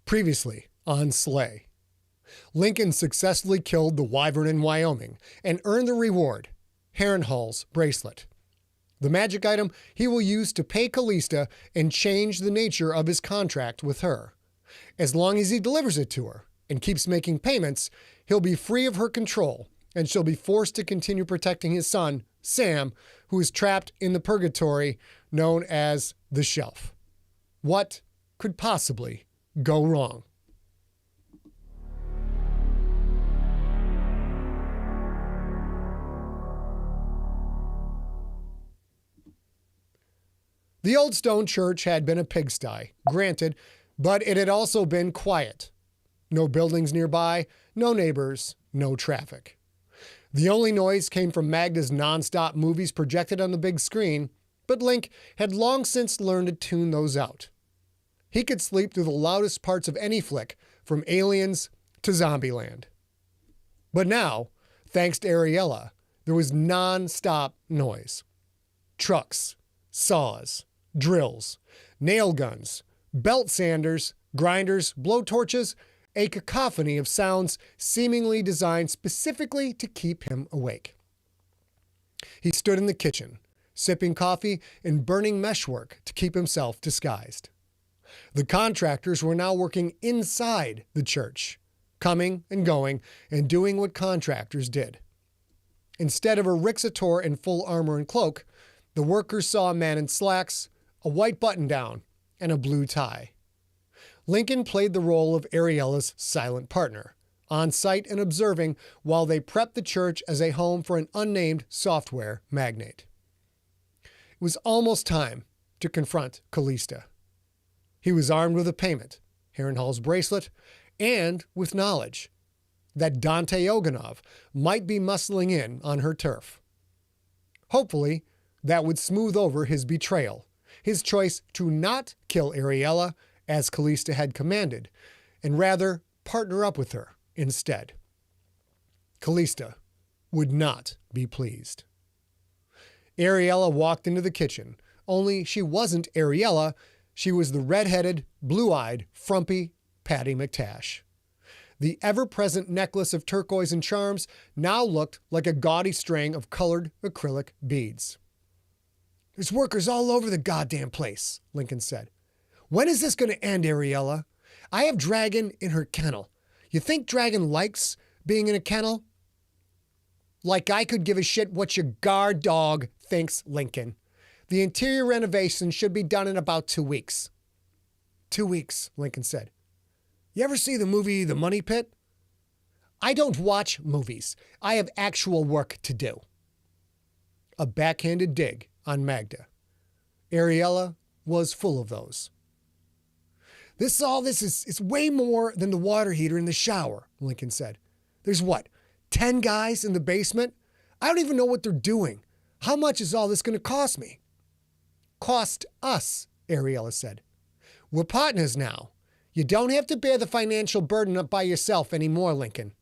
Previously on Slay, Lincoln successfully killed the wyvern in Wyoming and earned the reward, Harenhol's bracelet. The magic item he will use to pay Callista and change the nature of his contract with her. As long as he delivers it to her and keeps making payments, he'll be free of her control, and she'll be forced to continue protecting his son, Sam, who is trapped in the purgatory known as the Shelf. What could possibly go wrong? The old stone church had been a pigsty, granted, but it had also been quiet. No buildings nearby, no neighbors, no traffic. The only noise came from Magda's nonstop movies projected on the big screen, but Link had long since learned to tune those out. He could sleep through the loudest parts of any flick, from Aliens to Zombieland. But now, thanks to Ariella, there was non-stop noise. Trucks, saws, drills, nail guns, belt sanders, grinders, blowtorches, a cacophony of sounds seemingly designed specifically to keep him awake. He stood in the kitchen, sipping coffee and burning meshwork to keep himself disguised. The contractors were now working inside the church, coming and going and doing what contractors did. Instead of a Rixator in full armor and cloak, the workers saw a man in slacks, a white button-down, and a blue tie. Lincoln played the role of Ariella's silent partner, on site and observing while they prepped the church as a home for an unnamed software magnate. It was almost time to confront Callista. He was armed with a payment, Harenhol's bracelet, and with knowledge that Dante Oganov might be muscling in on her turf. Hopefully, that would smooth over his betrayal, his choice to not kill Ariella as Callista had commanded, and rather partner up with her instead. Callista would not be pleased. Ariella walked into the kitchen, only she wasn't Ariella, she was the red-headed, blue-eyed, frumpy Patty McTash. The ever-present necklace of turquoise and charms now looked like a gaudy string of colored acrylic beads. "There's workers all over the goddamn place," Lincoln said. "When is this going to end, Ariella? I have Dragon in her kennel. You think Dragon likes being in a kennel?" "Like I could give a shit what your guard dog thinks, Lincoln. The interior renovation should be done in about 2 weeks. 2 weeks, Lincoln said. "You ever see the movie The Money Pit?" "I don't watch movies. I have actual work to do." A backhanded dig on Magda. Ariella was full of those. This is way more than the water heater in the shower," Lincoln said. "There's what, 10 guys in the basement? I don't even know what they're doing. How much is all this going to cost me?" "Cost us," Ariella said. "We're partners now. You don't have to bear the financial burden up by yourself anymore, Lincoln."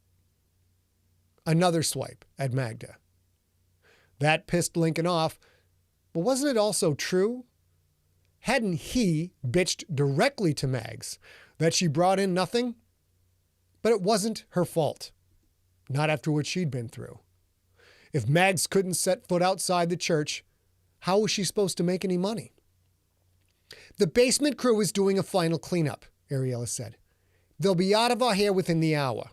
Another swipe at Magda. That pissed Lincoln off, but wasn't it also true? Hadn't he bitched directly to Mags that she brought in nothing? But it wasn't her fault. Not after what she'd been through. If Mags couldn't set foot outside the church, how was she supposed to make any money? "The basement crew is doing a final cleanup," Ariella said. "They'll be out of our hair within the hour.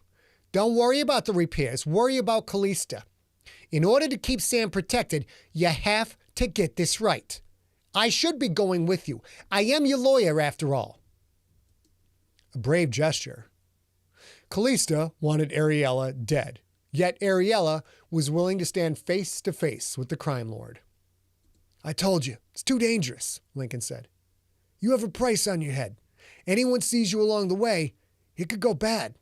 Don't worry about the repairs. Worry about Callista. In order to keep Sam protected, you have to get this right. I should be going with you. I am your lawyer, after all." A brave gesture. Callista wanted Ariella dead, yet Ariella was willing to stand face to face with the crime lord. "I told you, it's too dangerous," Lincoln said. "You have a price on your head. Anyone sees you along the way, it could go bad."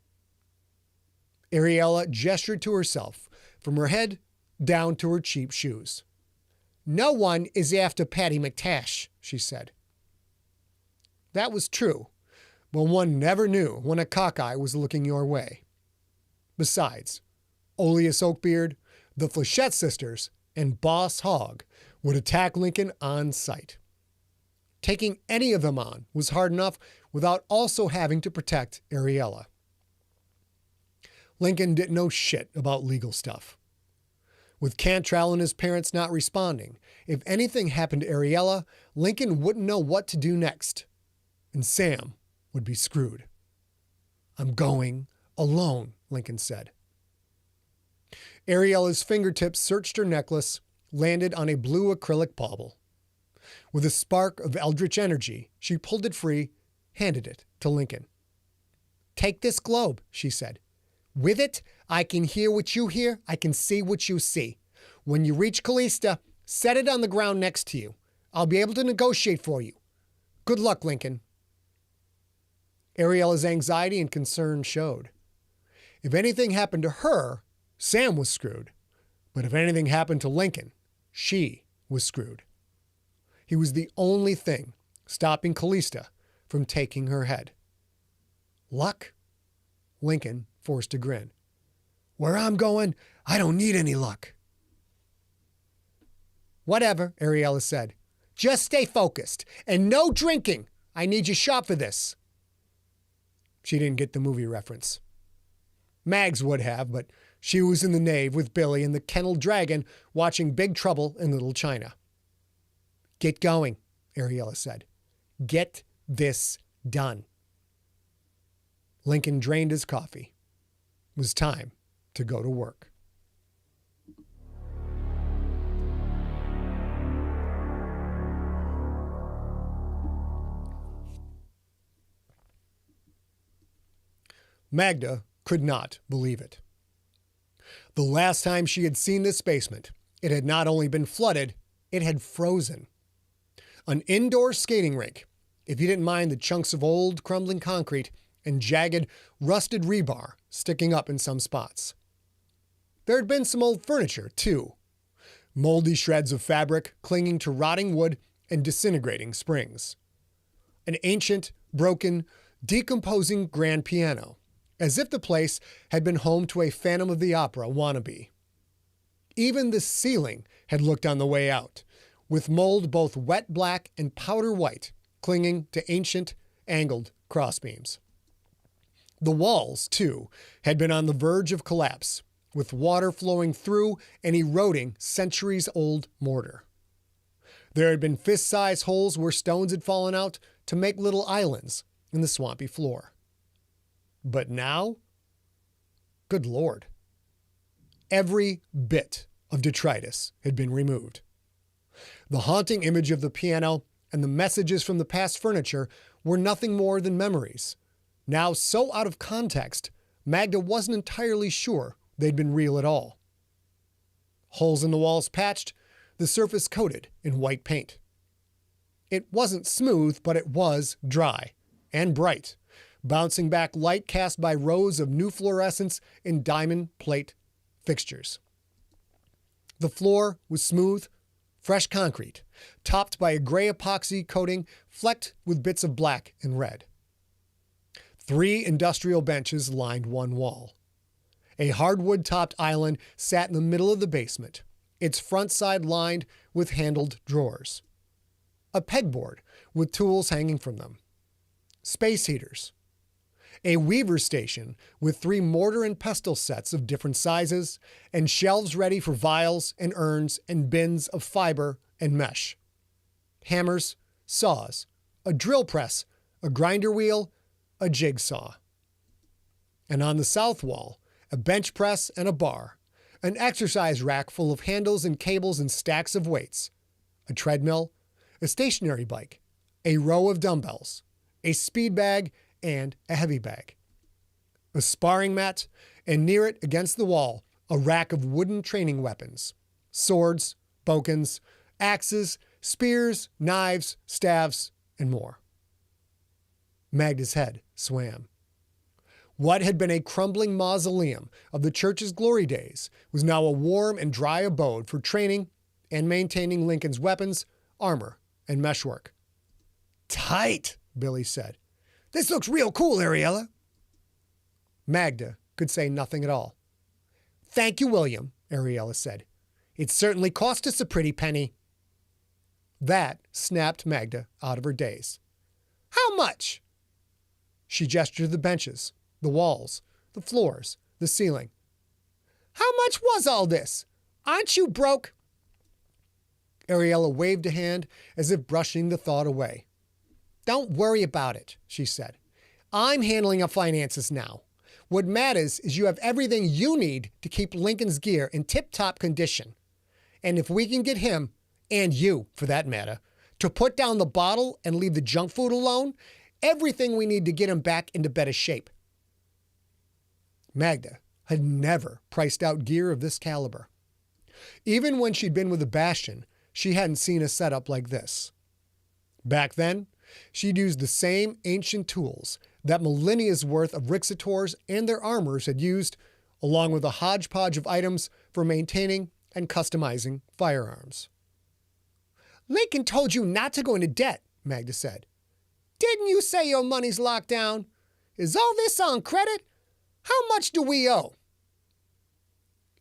Ariella gestured to herself, from her head down to her cheap shoes. "No one is after Patty McTash," she said. That was true, but one never knew when a cockeye was looking your way. Besides, Oleus Oakbeard, the Flechette sisters, and Boss Hogg would attack Lincoln on sight. Taking any of them on was hard enough without also having to protect Ariella. Lincoln didn't know shit about legal stuff. With Cantrell and his parents not responding, if anything happened to Ariella, Lincoln wouldn't know what to do next. And Sam would be screwed. "I'm going alone," Lincoln said. Ariella's fingertips searched her necklace, landed on a blue acrylic bauble. With a spark of eldritch energy, she pulled it free, handed it to Lincoln. "Take this globe," she said. "With it, I can hear what you hear, I can see what you see. When you reach Callista, set it on the ground next to you. I'll be able to negotiate for you. Good luck, Lincoln." Ariella's anxiety and concern showed. If anything happened to her, Sam was screwed. But if anything happened to Lincoln, she was screwed. He was the only thing stopping Callista from taking her head. "Luck?" Lincoln forced a grin. "Where I'm going, I don't need any luck." "Whatever," Ariella said. "Just stay focused. And no drinking. I need you sharp for this." She didn't get the movie reference. Mags would have, but she was in the nave with Billy and the kenneled dragon watching Big Trouble in Little China. "Get going," Ariella said. "Get this done." Lincoln drained his coffee. It was time to go to work. Magda could not believe it. The last time she had seen this basement, it had not only been flooded, it had frozen. An indoor skating rink, if you didn't mind the chunks of old crumbling concrete and jagged, rusted rebar sticking up in some spots. There had been some old furniture, too. Moldy shreds of fabric clinging to rotting wood and disintegrating springs. An ancient, broken, decomposing grand piano, as if the place had been home to a Phantom of the Opera wannabe. Even the ceiling had looked on the way out, with mold both wet black and powder white clinging to ancient, angled crossbeams. The walls, too, had been on the verge of collapse, with water flowing through and eroding centuries-old mortar. There had been fist-sized holes where stones had fallen out to make little islands in the swampy floor. But now, good Lord, every bit of detritus had been removed. The haunting image of the piano and the messages from the past furniture were nothing more than memories. Now so out of context, Magda wasn't entirely sure they'd been real at all. Holes in the walls patched, the surface coated in white paint. It wasn't smooth, but it was dry and bright, bouncing back light cast by rows of new fluorescents in diamond plate fixtures. The floor was smooth, fresh concrete, topped by a gray epoxy coating flecked with bits of black and red. 3 industrial benches lined one wall. A hardwood-topped island sat in the middle of the basement, its front side lined with handled drawers. A pegboard with tools hanging from them. Space heaters. A weaver station with 3 mortar and pestle sets of different sizes, and shelves ready for vials and urns and bins of fiber and mesh. Hammers, saws, a drill press, a grinder wheel, a jigsaw. And on the south wall, a bench press and a bar, an exercise rack full of handles and cables and stacks of weights, a treadmill, a stationary bike, a row of dumbbells, a speed bag, and a heavy bag. A sparring mat, and near it against the wall, a rack of wooden training weapons, swords, bokens, axes, spears, knives, staves, and more. Magda's head swam. What had been a crumbling mausoleum of the church's glory days was now a warm and dry abode for training and maintaining Lincoln's weapons, armor, and meshwork. "Tight," Billy said. "This looks real cool, Ariella." Magda could say nothing at all. "Thank you, William," Ariella said. "It certainly cost us a pretty penny." That snapped Magda out of her daze. "How much?" She gestured to the benches, the walls, the floors, the ceiling. How much was all this? Aren't you broke? Ariella waved a hand as if brushing the thought away. Don't worry about it, she said. I'm handling our finances now. What matters is you have everything you need to keep Lincoln's gear in tip-top condition. And if we can get him, and you, for that matter, to put down the bottle and leave the junk food alone, everything we need to get him back into better shape. Magda had never priced out gear of this caliber. Even when she'd been with the Bastion, she hadn't seen a setup like this. Back then, she'd used the same ancient tools that millennia's worth of Rixators and their armors had used, along with a hodgepodge of items for maintaining and customizing firearms. Lincoln told you not to go into debt, Magda said. Didn't you say your money's locked down? Is all this on credit? How much do we owe?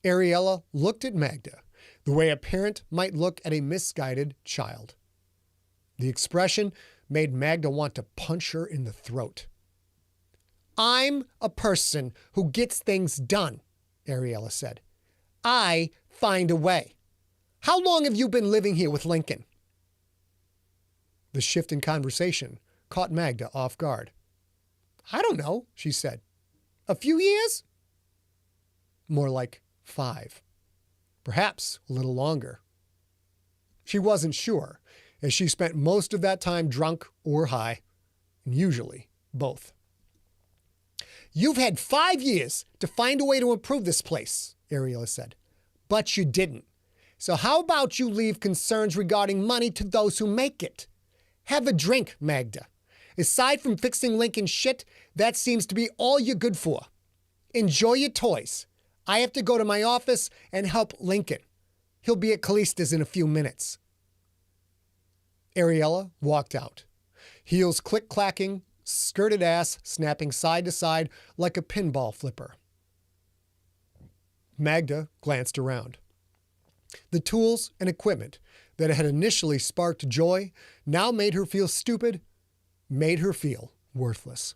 Ariella looked at Magda the way a parent might look at a misguided child. The expression made Magda want to punch her in the throat. I'm a person who gets things done, Ariella said. I find a way. How long have you been living here with Lincoln? The shift in conversation caught Magda off guard. I don't know, she said. A few years? More like 5. Perhaps a little longer. She wasn't sure, as she spent most of that time drunk or high, and usually both. You've had 5 years to find a way to improve this place, Ariella said. But you didn't. So how about you leave concerns regarding money to those who make it? Have a drink, Magda. Aside from fixing Lincoln's shit, that seems to be all you're good for. Enjoy your toys. I have to go to my office and help Lincoln. He'll be at Callista's in a few minutes. Ariella walked out, heels click-clacking, skirted ass snapping side to side like a pinball flipper. Magda glanced around. The tools and equipment that had initially sparked joy now made her feel stupid, made her feel worthless.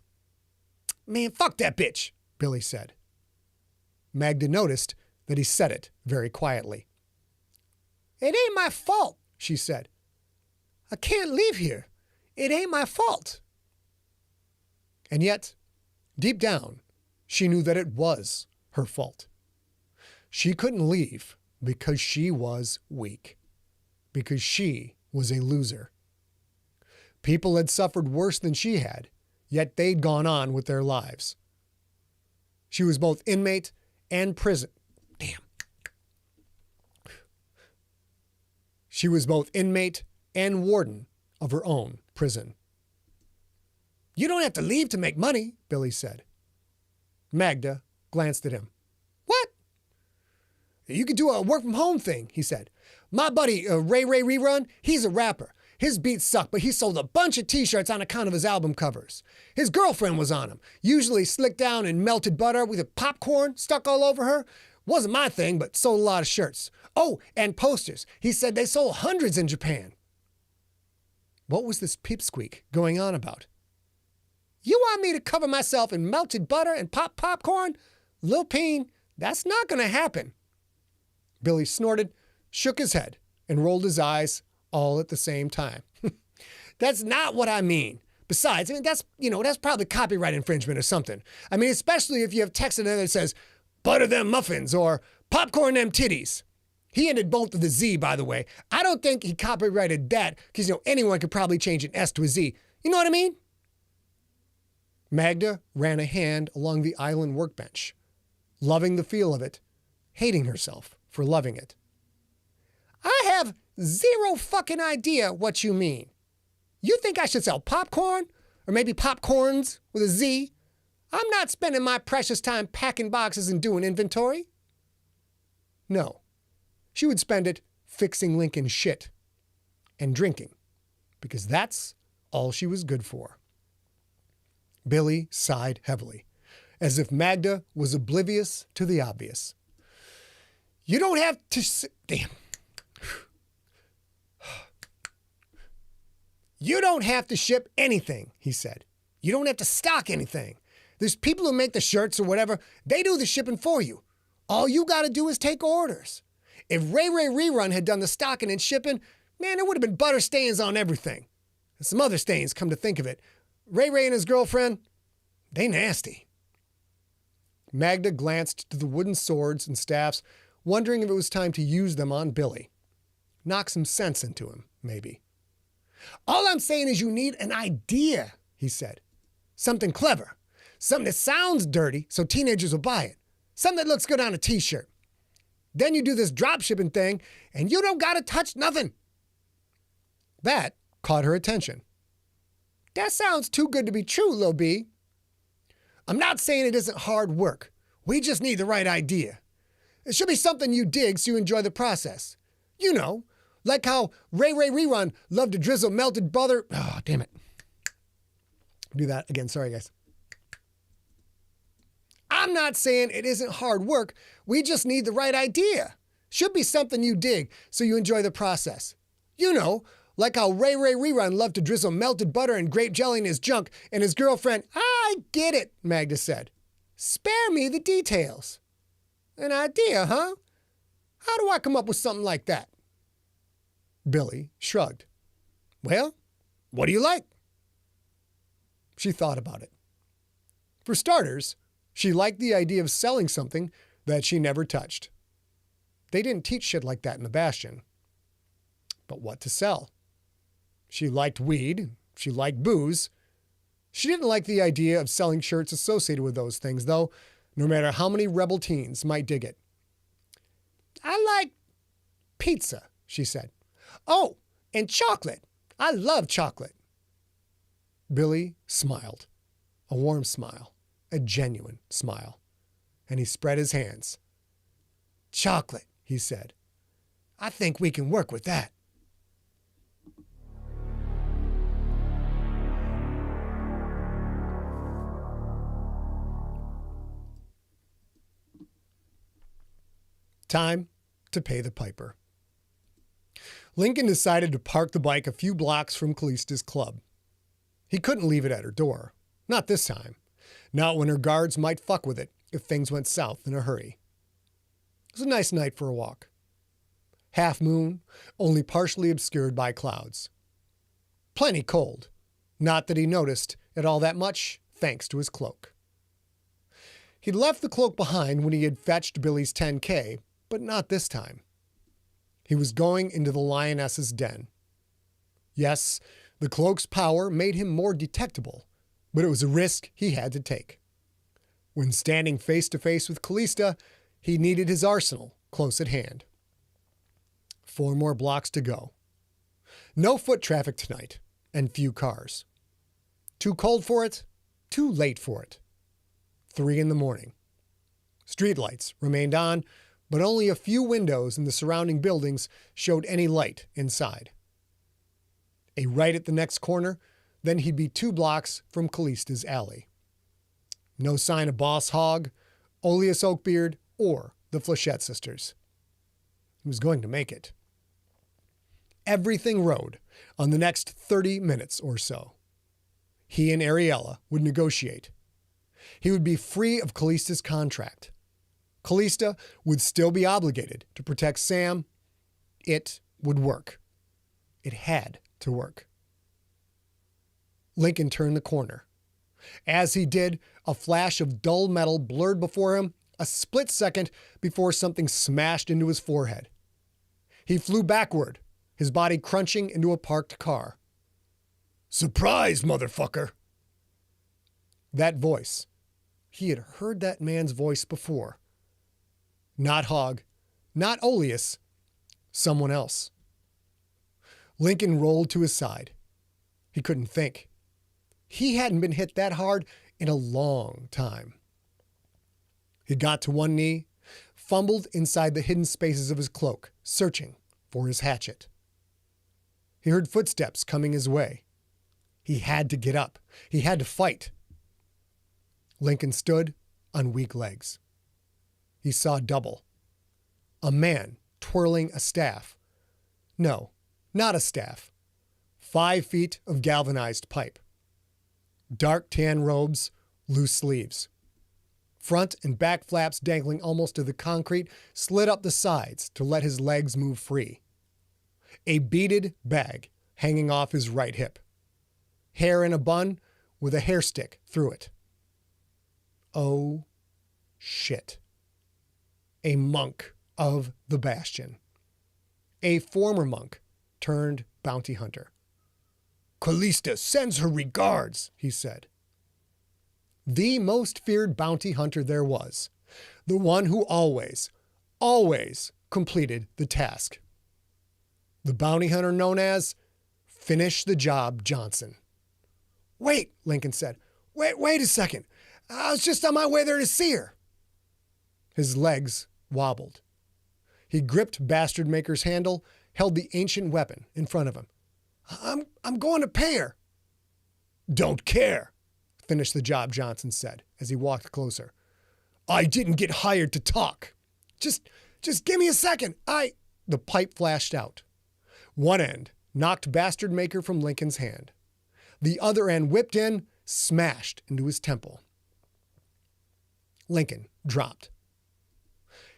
Man, fuck that bitch, Billy said. Magda noticed that he said it very quietly. It ain't my fault, she said. I can't leave here. It ain't my fault. And yet, deep down, she knew that it was her fault. She couldn't leave because she was weak, because she was a loser. People had suffered worse than she had, yet they'd gone on with their lives. She was both inmate and prison. She was both inmate and warden of her own prison. You don't have to leave to make money, Billy said. Magda glanced at him. What? You could do a work-from-home thing, he said. My buddy, Ray Rerun, he's a rapper. His beats suck, but he sold a bunch of t-shirts on account of his album covers. His girlfriend was on him, usually slicked down in melted butter with a popcorn stuck all over her. Wasn't my thing, but sold a lot of shirts. Oh, and posters. He said they sold hundreds in Japan. What was this peepsqueak going on about? You want me to cover myself in melted butter and popcorn? Lil Peen, that's not going to happen. Billy snorted, shook his head, and rolled his eyes all at the same time. That's not what I mean. Besides, that's probably copyright infringement or something. Especially if you have text in there that says, butter them muffins or popcorn them titties. He ended both with a Z, by the way. I don't think he copyrighted that because, anyone could probably change an S to a Z. You know what I mean? Magda ran a hand along the island workbench, loving the feel of it, hating herself for loving it. I have zero fucking idea what you mean. You think I should sell popcorn? Or maybe popcorns with a Z? I'm not spending my precious time packing boxes and doing inventory. No. She would spend it fixing Lincoln's shit and drinking, because that's all she was good for. Billy sighed heavily, as if Magda was oblivious to the obvious. You don't have to... Damn. You don't have to ship anything, he said. You don't have to stock anything. There's people who make the shirts or whatever. They do the shipping for you. All you got to do is take orders. If Ray Ray Rerun had done the stocking and shipping, man, there would have been butter stains on everything. And some other stains, come to think of it. Ray Ray and his girlfriend, they nasty. Magda glanced to the wooden swords and staffs, wondering if it was time to use them on Billy. Knock some sense into him, maybe. All I'm saying is you need an idea, he said. Something clever. Something that sounds dirty so teenagers will buy it. Something that looks good on a t-shirt. Then you do this drop shipping thing and you don't gotta touch nothing. That caught her attention. That sounds too good to be true, Lil B. I'm not saying it isn't hard work. We just need the right idea. It should be something you dig so you enjoy the process. You know, like how Ray Ray Rerun loved to drizzle melted butter. Oh, damn it. Do that again. Sorry, guys. I'm not saying it isn't hard work. We just need the right idea. Should be something you dig so you enjoy the process. You know, like how Ray Ray Rerun loved to drizzle melted butter and grape jelly in his junk, and his girlfriend, I get it, Magda said. Spare me the details. An idea, huh? How do I come up with something like that? Billy shrugged. Well, what do you like? She thought about it. For starters, she liked the idea of selling something that she never touched. They didn't teach shit like that in the Bastion. But what to sell? She liked weed. She liked booze. She didn't like the idea of selling shirts associated with those things, though, no matter how many rebel teens might dig it. I like pizza, she said. Oh, and chocolate. I love chocolate. Billy smiled. A warm smile. A genuine smile. And he spread his hands. Chocolate, he said. I think we can work with that. Time to pay the piper. Lincoln decided to park the bike a few blocks from Callista's club. He couldn't leave it at her door. Not this time. Not when her guards might fuck with it if things went south in a hurry. It was a nice night for a walk. Half moon, only partially obscured by clouds. Plenty cold. Not that he noticed it all that much, thanks to his cloak. He'd left the cloak behind when he had fetched Billy's 10K, but not this time. He was going into the lioness's den. Yes, the cloak's power made him more detectable, but it was a risk he had to take. When standing face to face with Callista, he needed his arsenal close at hand. 4 more blocks to go. No foot traffic tonight, and few cars. Too cold for it, too late for it. 3 in the morning. Streetlights remained on, but only a few windows in the surrounding buildings showed any light inside. A right at the next corner, then he'd be 2 blocks from Callista's alley. No sign of Boss Hogg, Oleus Oakbeard, or the Flechette sisters. He was going to make it. Everything rode on the next 30 minutes or so. He and Ariella would negotiate. He would be free of Callista's contract. Callista would still be obligated to protect Sam. It would work. It had to work. Lincoln turned the corner. As he did, a flash of dull metal blurred before him a split second before something smashed into his forehead. He flew backward, his body crunching into a parked car. Surprise, motherfucker! That voice. He had heard that man's voice before. Not Hogg, not Oleus, someone else. Lincoln rolled to his side. He couldn't think. He hadn't been hit that hard in a long time. He got to one knee, fumbled inside the hidden spaces of his cloak, searching for his hatchet. He heard footsteps coming his way. He had to get up. He had to fight. Lincoln stood on weak legs. He saw double. A man twirling a staff. No, not a staff. 5 feet of galvanized pipe. Dark tan robes, loose sleeves. Front and back flaps dangling almost to the concrete slid up the sides to let his legs move free. A beaded bag hanging off his right hip. Hair in a bun with a hair stick through it. Oh, shit. A monk of the Bastion. A former monk turned bounty hunter. Callista sends her regards, he said. The most feared bounty hunter there was. The one who always completed the task. The bounty hunter known as Finish the Job Johnson. Wait, Lincoln said. Wait a second. I was just on my way there to see her. His legs wobbled. He gripped Bastard Maker's handle, held the ancient weapon in front of him. I'm going to pay her. Don't care, Finish the Job Johnson said as he walked closer. I didn't get hired to talk. Just give me a second. The pipe flashed out. One end knocked Bastard Maker from Lincoln's hand. The other end whipped in, smashed into his temple. Lincoln dropped.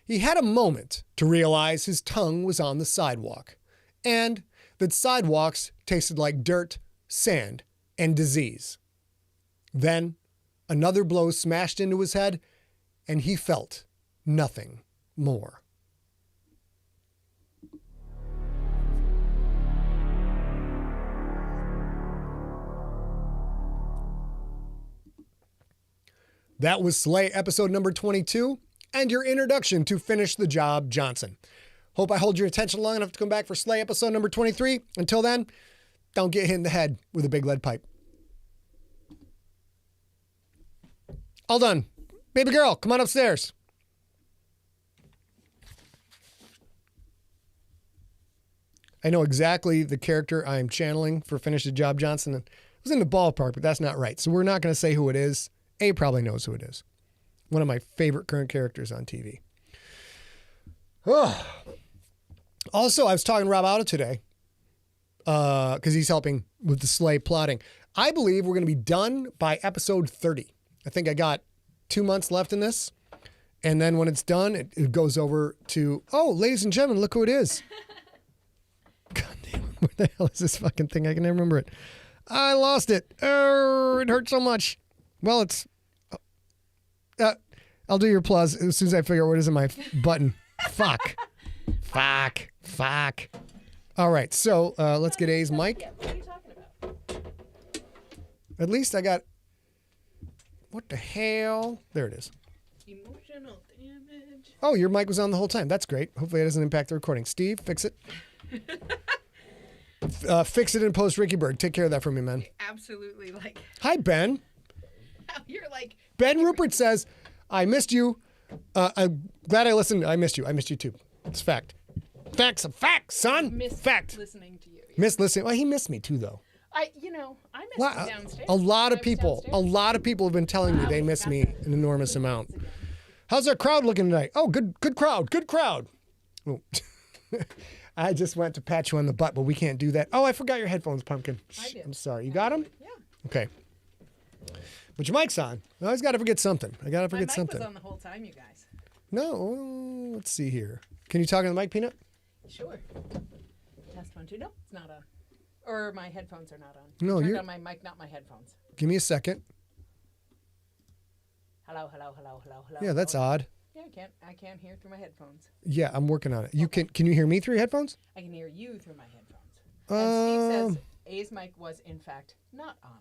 He had a moment to realize his tongue was on the sidewalk, and that sidewalks tasted like dirt, sand, and disease. Then another blow smashed into his head, and he felt nothing more. That was Slay episode number 22 and your introduction to Finish the Job Johnson. Hope I hold your attention long enough to come back for Slay episode number 23. Until then, don't get hit in the head with a big lead pipe. All done. Baby girl, come on upstairs. I know exactly the character I'm channeling for Finish the Job Johnson. It was in the ballpark, but that's not right. So we're not going to say who it is. A probably knows who it is. One of my favorite current characters on TV. Oh. Also, I was talking to Rob Otto today because he's helping with the Slay plotting. I believe we're going to be done by episode 30. I think I got 2 months left in this. And then when it's done, it goes over to, oh, ladies and gentlemen, look who it is. God damn, where the hell is this fucking thing? I can never remember it. I lost it. Oh, it hurt so much. Well, it's, I'll do your applause as soon as I figure out what is in my button. Fuck. All right, so let's get A's mic. What are you talking about? At least I got, what the hell? There it is. Emotional damage. Oh, your mic was on the whole time. That's great. Hopefully it doesn't impact the recording. Steve, fix it. Fix it and post Ricky Bird. Take care of that for me, man. Absolutely, like. Hi, Ben. You're like. Ben Rupert says, I missed you. I'm glad I listened. I missed you. I missed you too. It's fact. Facts of facts, son. Fact. Listening to you. Yeah. Miss listening. Well, he missed me too, though. I missed you downstairs. A lot of people have been telling me they miss me an enormous amount. How's our crowd looking tonight? Oh, good crowd. Oh. I just went to pat you on the butt, but we can't do that. Oh, I forgot your headphones, Pumpkin. I did. I'm sorry. You got them? Yeah. Okay. But your mic's on. I always got to forget something. My mic was on the whole time, you guys. No, let's see here. Can you talk on the mic, Peanut? Sure. Test 1, 2. No, it's not on. Or my headphones are not on. No, Turned you're on my mic, not my headphones. Give me a second. Hello. Yeah, that's odd. Yeah, I can't hear through my headphones. Yeah, I'm working on it. You can you hear me through your headphones? I can hear you through my headphones. And Steve says A's mic was in fact not on.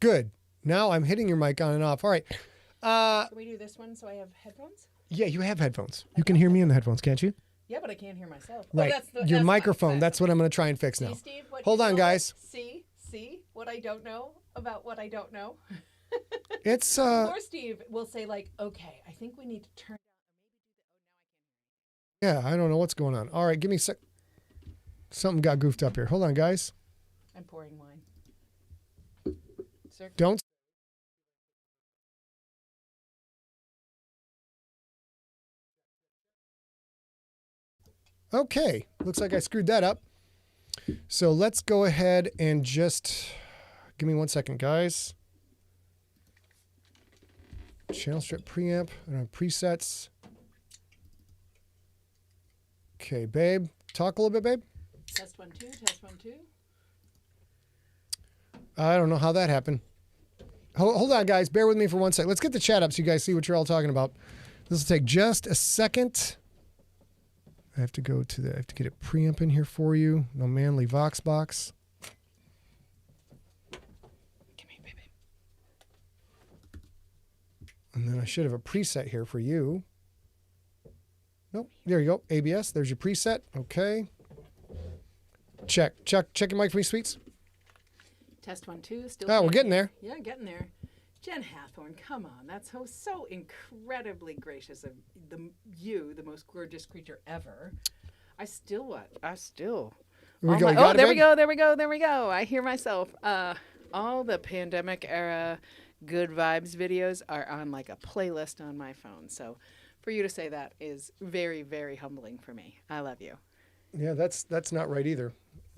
Good. Now I'm hitting your mic on and off. All right. Can we do this one so I have headphones? Yeah, you have headphones. You can hear me in the headphones, can't you? Yeah, but I can't hear myself. Right. Your microphone. That's what I'm going to try and fix now. See, Steve, what Hold on, know? guys. See what I don't know about what I don't know. It's Or Steve will say like, okay, I think we need to turn down. Yeah, I don't know what's going on. All right, give me a sec. Something got goofed up here. Hold on, guys. I'm pouring wine. Sir? Don't. Okay, looks like I screwed that up. So let's go ahead and just give me 1 second, guys. Channel strip preamp. I don't have presets. Okay, babe. Talk a little bit, babe. Test 1 2. Test 1 2. I don't know how that happened. Hold on, guys. Bear with me for 1 second. Let's get the chat up so you guys see what you're all talking about. This will take just a second. I have to go to I have to get a preamp in here for you. No manly Vox box. Give me, baby. And then I should have a preset here for you. Nope. There you go. ABS. There's your preset. Okay. Check your mic for me, sweets. Test 1 2. Still. Oh, we're getting there. Yeah, getting there. Jen Hathorn, come on. That's so incredibly gracious of you, the most gorgeous creature ever. I still. There we go. There we go. I hear myself. All the pandemic era good vibes videos are on like a playlist on my phone. So for you to say that is very, very humbling for me. I love you. Yeah, that's not right either.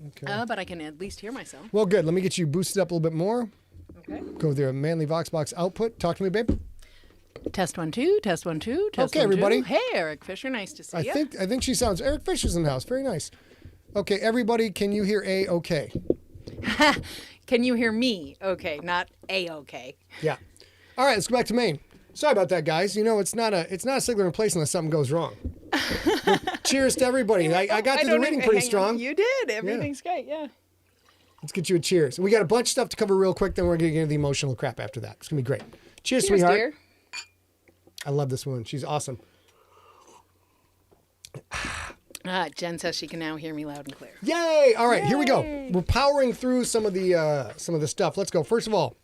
Okay. But I can at least hear myself. Well, good. Let me get you boosted up a little bit more. Okay. Go there. Manly Voxbox output. Talk to me, babe. Test 1 2. Test 1 2. Test Okay, 1 2. everybody. Hey, Eric Fisher. Nice to see you. I think she sounds. Eric Fisher's in the house. Very nice. Okay, everybody, can you hear A? Okay. Can you hear me? Okay, not A. Okay. Yeah. All right, let's go back to Maine. Sorry about that, guys. You know, it's not a singular place unless something goes wrong. Cheers to everybody. I got to the reading pretty strong. You did. Everything's great. Yeah. Let's get you a cheers. We got a bunch of stuff to cover real quick, then we're going to get into the emotional crap after that. It's going to be great. Cheers, sweetheart. Dear. I love this woman. She's awesome. Jen says she can now hear me loud and clear. Yay! All right, here we go. We're powering through some of the stuff. Let's go. First of all,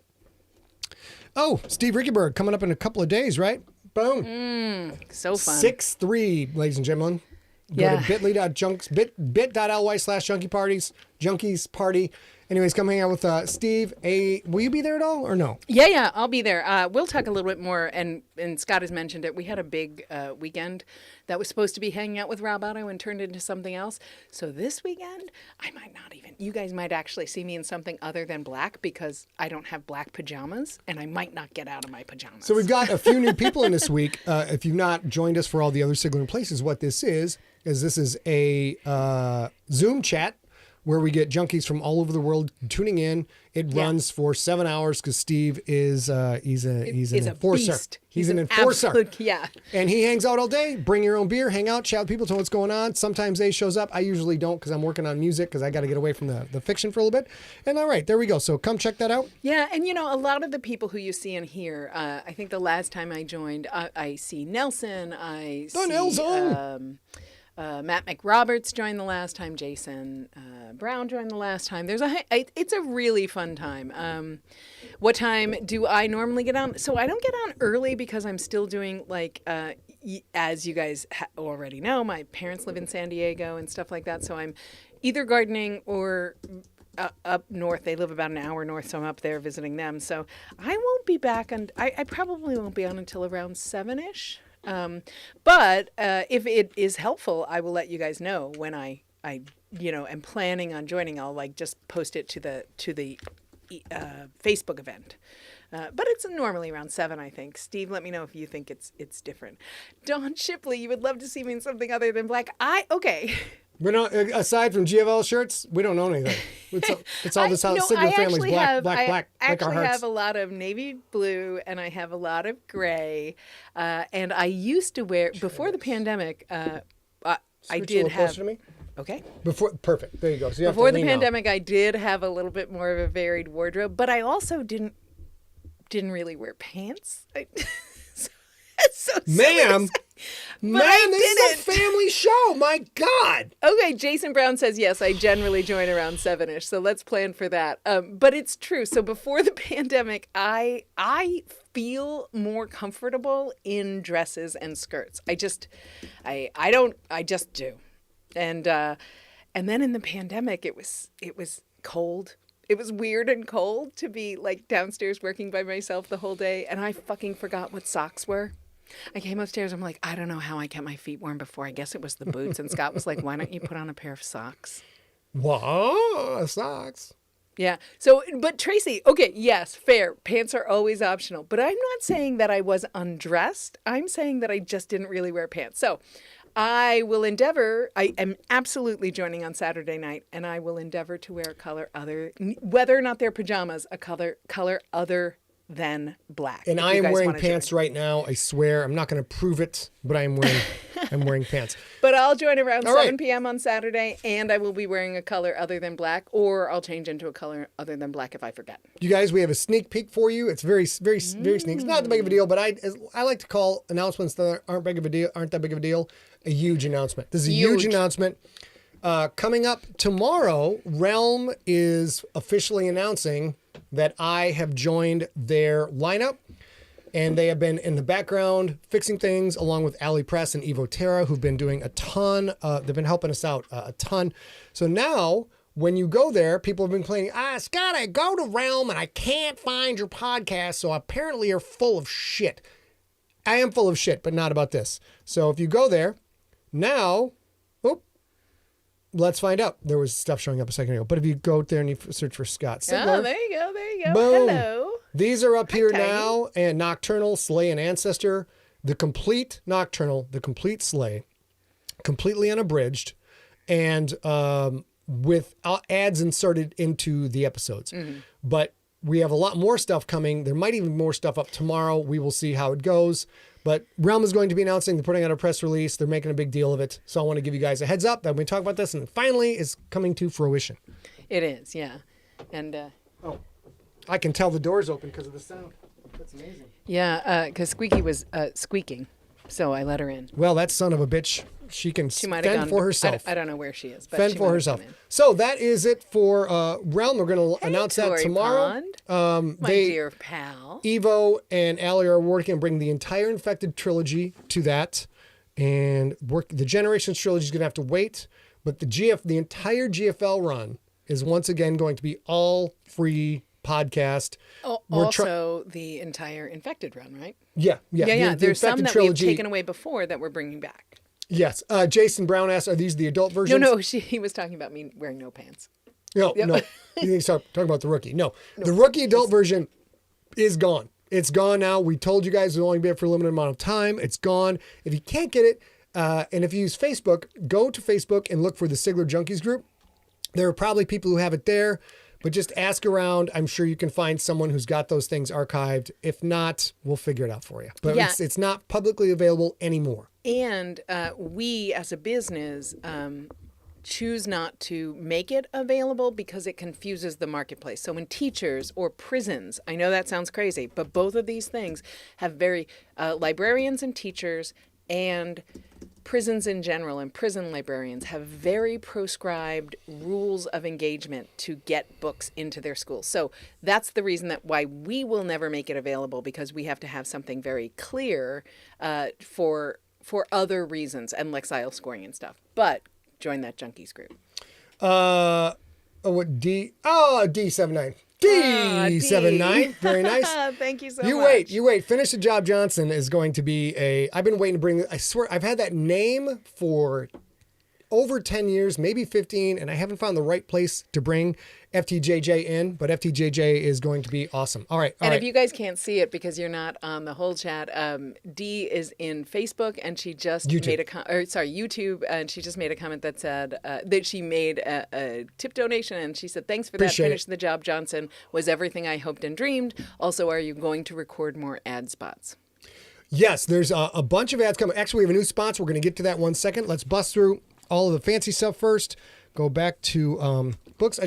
Steve Rickenberg coming up in a couple of days, right? Boom. So fun. 6-3, ladies and gentlemen. Go to bit.ly/junkies party. Anyways, come hang out with Steve. Will you be there at all or no? Yeah, I'll be there. We'll talk a little bit more, and Scott has mentioned it. We had a big weekend that was supposed to be hanging out with Rob Otto and turned into something else. So this weekend, you guys might actually see me in something other than black because I don't have black pajamas, and I might not get out of my pajamas. So we've got a few new people in this week. If you've not joined us for all the other Sigler Places, what this is a Zoom chat where we get junkies from all over the world tuning in. It runs for 7 hours because Steve is he's an enforcer. Beast. He's an enforcer. Yeah. And he hangs out all day. Bring your own beer, hang out, chat with people, tell what's going on. Sometimes A shows up. I usually don't because I'm working on music because I got to get away from the fiction for a little bit. And all right, there we go. So come check that out. Yeah, and a lot of the people who you see and hear, I think the last time I joined, I see Nelson, Nelson! Matt McRoberts joined the last time. Jason Brown joined the last time. It's a really fun time. What time do I normally get on? So I don't get on early because I'm still doing as you guys already know, my parents live in San Diego and stuff like that. So I'm either gardening or up north. They live about an hour north, so I'm up there visiting them. So I won't be back, and I probably won't be on until around 7-ish. But if it is helpful, I will let you guys know when I am planning on joining. I'll just post it to the Facebook event. But it's normally around 7, I think. Steve, let me know if you think it's different. Dawn Shipley, you would love to see me in something other than black. Okay. We're not, aside from GFL shirts, we don't own anything. It's all this Sigler family's black. I actually have a lot of navy blue and I have a lot of gray. And I used to wear, before the pandemic, I did have. Closer to me. Okay. Perfect. There you go. So you before the pandemic, I did have a little bit more of a varied wardrobe, but I also didn't really wear pants. So ma'am. Man, this is a didn't. family show. My God. Okay, Jason Brown says, yes, I generally join around 7-ish, so let's plan for that. But it's true. So before the pandemic, I feel more comfortable in dresses and skirts. I just do. And then in the pandemic, it was cold. It was weird and cold to be downstairs working by myself the whole day, and I fucking forgot what socks were. I came upstairs. I'm like, I don't know how I kept my feet warm before. I guess it was the boots. And Scott was like, why don't you put on a pair of socks? What? Socks? Yeah. So, but Tracy, okay, yes, fair. Pants are always optional. But I'm not saying that I was undressed. I'm saying that I just didn't really wear pants. So I will endeavor, I am absolutely joining on Saturday night, and I will endeavor to wear a color other, whether or not they're pajamas, a color other than black. And I am wearing pants right now. I swear, I'm not going to prove it, but I'm wearing pants. But I'll join around 7 p.m. on Saturday, and I will be wearing a color other than black, or I'll change into a color other than black if I forget. You guys, we have a sneak peek for you. It's very sneaky. It's not that big of a deal, but I like to call announcements that aren't that big of a deal, a huge announcement. This is a huge announcement. Coming up tomorrow, Realm is officially announcing that I have joined their lineup, and they have been in the background fixing things along with Ali Press and Evo Terra, who've been doing a ton. They've been helping us out a ton. So now when you go there, people have been complaining, Scott, I go to Realm and I can't find your podcast. So apparently you're full of shit. I am full of shit, but not about this. So if you go there now, let's find out. There was stuff showing up a second ago. But if you go there and you search for Scott Sigler. Oh, there you go. Boom. Hello. These are up here now. And Nocturnal, Slay, and Ancestor. The complete Nocturnal, the complete Slay. Completely unabridged. And with ads inserted into the episodes. Mm-hmm. But we have a lot more stuff coming. There might even be more stuff up tomorrow. We will see how it goes. But Realm is going to be announcing, they're putting out a press release. They're making a big deal of it. So I want to give you guys a heads up that we talk about this, and it finally is coming to fruition. It is, yeah. And I can tell the door's open because of the sound. That's amazing. Yeah, because Squeaky was squeaking, so I let her in. Well, that son of a bitch, she can fend for herself. I don't know where she is, but fend for herself. So that is it for Realm. We're going to announce that tomorrow. My dear pal. Evo and Ali are working on bringing the entire Infected trilogy to that, and the Generations trilogy is going to have to wait. But the entire GFL run is once again going to be all free podcast. Also, the entire Infected run, right? Yeah. There's some that we've taken away before that we're bringing back. Yes. Jason Brown asked, are these the adult versions? No, he was talking about me wearing no pants. No. He's talking about the rookie. No, the rookie adult version is gone. It's gone now. We told you guys it'll only be for a limited amount of time. It's gone. If you can't get it, and if you use Facebook, go to Facebook and look for the Sigler Junkies group. There are probably people who have it there, but just ask around. I'm sure you can find someone who's got those things archived. If not, we'll figure it out for you. But it's not publicly available anymore. And we, as a business, choose not to make it available because it confuses the marketplace. So when teachers or prisons, I know that sounds crazy, but both of these things have very, librarians and teachers and prisons in general and prison librarians have very proscribed rules of engagement to get books into their schools. So that's the reason that why we will never make it available, because we have to have something very clear for other reasons and Lexile scoring and stuff. But join that Junkies group. D79. D79. Very nice. Thank you so much. You wait. Finish the Job Johnson is going to be I've been waiting to bring, I swear, I've had that name for over 10 years, maybe 15, and I haven't found the right place to bring FTJJ in, but FTJJ is going to be awesome. All right. If you guys can't see it because you're not on the whole chat, Dee is in Facebook, and she just made YouTube, and she just made a comment that said that she made a tip donation, and she said, thanks for that. Finish the Job, Johnson. Was everything I hoped and dreamed. Also, are you going to record more ad spots? Yes, there's a bunch of ads coming. Actually, we have a new sponsor. We're going to get to that one second. Let's bust through all of the fancy stuff first. Go back to books.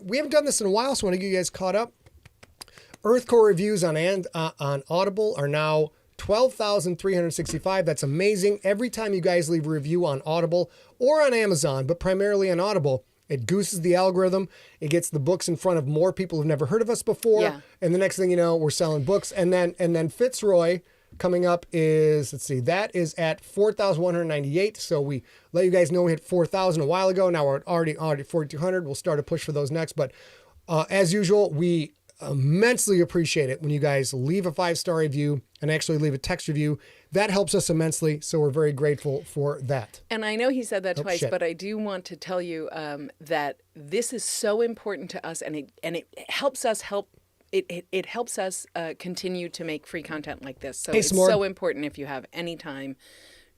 We haven't done this in a while, so I want to get you guys caught up. Earthcore reviews on Audible are now 12,365. That's amazing. Every time you guys leave a review on Audible or on Amazon, but primarily on Audible, it gooses the algorithm. It gets the books in front of more people who've never heard of us before. Yeah. And the next thing you know, we're selling books. And then Fitzroy coming up is, that is at 4,198. So we let you guys know we hit 4,000 a while ago. Now we're already at 4,200. We'll start a push for those next. But as usual, we immensely appreciate it when you guys leave a 5-star review and actually leave a text review. That helps us immensely, so we're very grateful for that. And I know he said that twice, shit. but I do want to tell you that this is so important to us, and it helps us It helps us continue to make free content like this. So it's so important if you have any time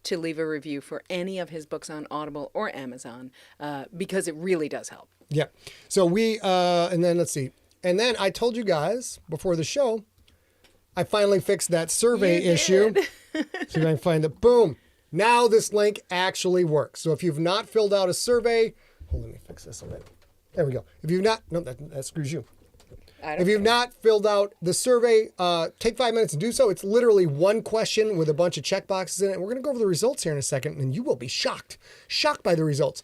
to leave a review for any of his books on Audible or Amazon, because it really does help. Yeah. So and then let's see. And then I told you guys before the show, I finally fixed that survey issue. See if I can find it. Boom. Now this link actually works. So if you've not filled out a survey, let me fix this a bit. There we go. If you've not, no, that screws you. If you've not filled out the survey, take 5 minutes to do so. It's literally one question with a bunch of checkboxes in it. And we're going to go over the results here in a second, and you will be shocked by the results.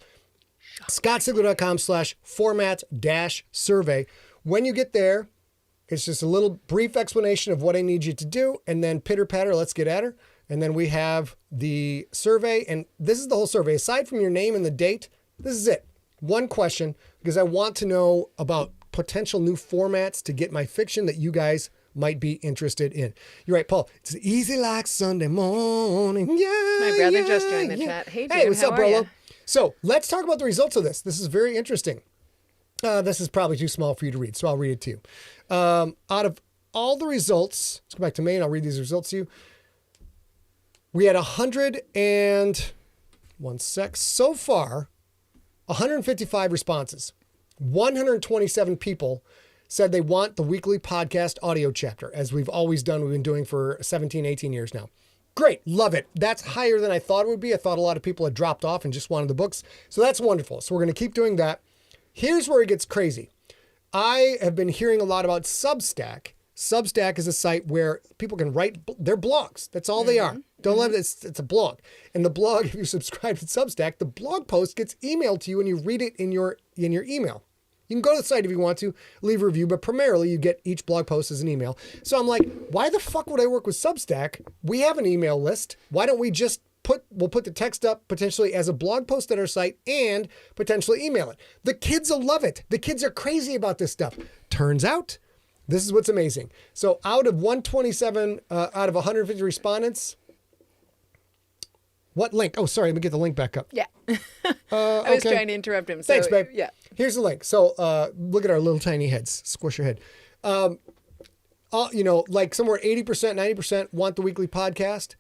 ScottSigler.com/format-survey. When you get there, it's just a little brief explanation of what I need you to do, and then pitter patter, let's get at her. And then we have the survey, and this is the whole survey. Aside from your name and the date, this is it. One question, because I want to know about potential new formats to get my fiction that you guys might be interested in. You're right, Paul. It's easy like Sunday morning. Yeah. My brother just joined the chat. Hey, Jim, what's up, Brolo? So let's talk about the results of this. This is very interesting. This is probably too small for you to read, so I'll read it to you. Out of all the results, let's go back to Maine. I'll read these results to you. We had 155 responses. 127 people said they want the weekly podcast audio chapter, as we've always done. We've been doing for 17, 18 years now. Great. Love it. That's higher than I thought it would be. I thought a lot of people had dropped off and just wanted the books. So that's wonderful. So we're going to keep doing that. Here's where it gets crazy. I have been hearing a lot about Substack. Substack is a site where people can write their blogs. That's all they are. Don't let it, it's a blog. And the blog, if you subscribe to Substack, the blog post gets emailed to you and you read it in your email. You can go to the site if you want to, leave a review, but primarily you get each blog post as an email. So I'm like, why the fuck would I work with Substack? We have an email list. Why don't we just we'll put the text up potentially as a blog post at our site and potentially email it. The kids will love it. The kids are crazy about this stuff. Turns out, this is what's amazing. So out of 127, out of 150 respondents, what link? Oh, sorry, let me get the link back up. Yeah. I was trying to interrupt him. So, thanks, babe. Yeah. Here's the link. So look at our little tiny heads. Squish your head. Like somewhere 80%, 90% want the weekly podcast.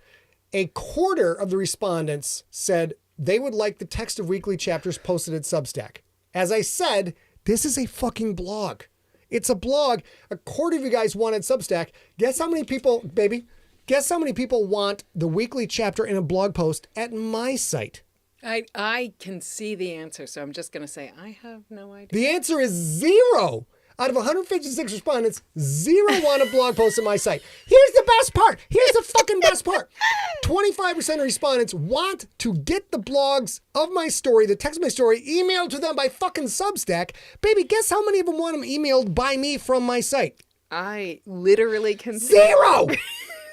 A quarter of the respondents said they would like the text of weekly chapters posted at Substack. As I said, this is a fucking blog. It's a blog. A quarter of you guys wanted Substack. Guess how many people, baby? Guess how many people want the weekly chapter in a blog post at my site? I can see the answer, so I'm just going to say I have no idea. The answer is 0. Out of 156 respondents, 0 want a blog post on my site. Here's the best part. Here's the fucking best part. 25% of respondents want to get the blogs of my story, the text of my story, emailed to them by fucking Substack. Baby, guess how many of them want them emailed by me from my site? I literally can see 0!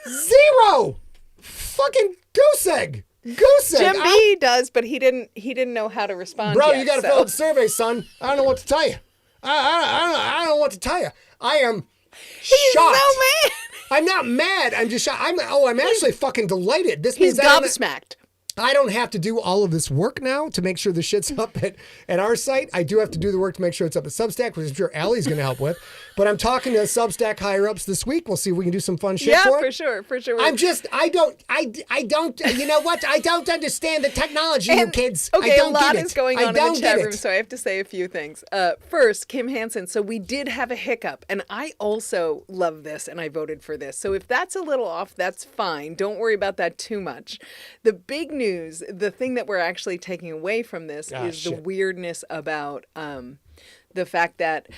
0! Fucking goose egg. Goose egg. Jim B does, but he didn't know how to respond. Bro, yet, you got to fill out the survey, son. I don't know what to tell you. I don't know what to tell you. I am He's shocked. so mad. I'm not mad. I'm just shocked. I'm actually fucking delighted. This He's means gobsmacked. I don't have to do all of this work now to make sure the shit's up at our site. I do have to do the work to make sure it's up at Substack, which I'm sure Allie's going to help with. But I'm talking to Substack higher ups this week. We'll see if we can do some fun shit for it. For sure. I don't, you know what? I don't understand the technology, you kids. Okay, I don't a lot get it. is going on I in the chat get room, it. so I have to say a few things. First, Kim Hansen. So we did have a hiccup, and I also love this, and I voted for this. So if that's a little off, that's fine. Don't worry about that too much. The big news, the thing that we're actually taking away from this is the weirdness about the fact that,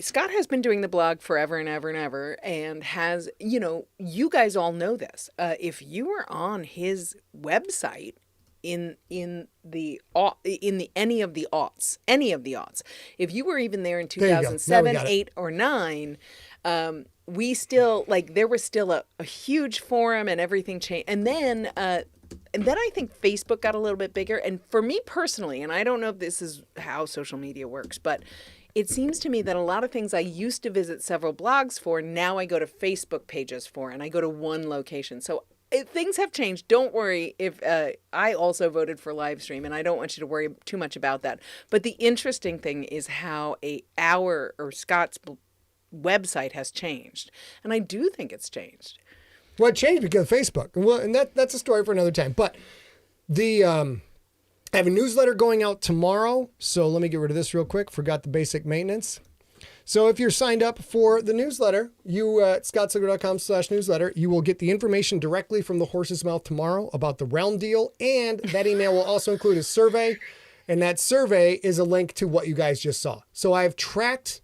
Scott has been doing the blog forever and ever and ever, and has, you guys all know this. If you are on his website in any of the aughts, if you were even there in 2007, 8, or 9, we still, there was still a huge forum and everything changed. And then I think Facebook got a little bit bigger. And for me personally, and I don't know if this is how social media works, but It seems to me that a lot of things I used to visit several blogs for, now I go to Facebook pages for, and I go to one location. So things have changed. Don't worry if I also voted for live stream, and I don't want you to worry too much about that. But the interesting thing is how our or Scott's website has changed. And I do think it's changed. Well, it changed because of Facebook. And that's a story for another time. But I have a newsletter going out tomorrow. So let me get rid of this real quick. Forgot the basic maintenance. So if you're signed up for the newsletter, you at scottsilver.com/newsletter, you will get the information directly from the horse's mouth tomorrow about the realm deal. And that email will also include a survey. And that survey is a link to what you guys just saw. So I've tracked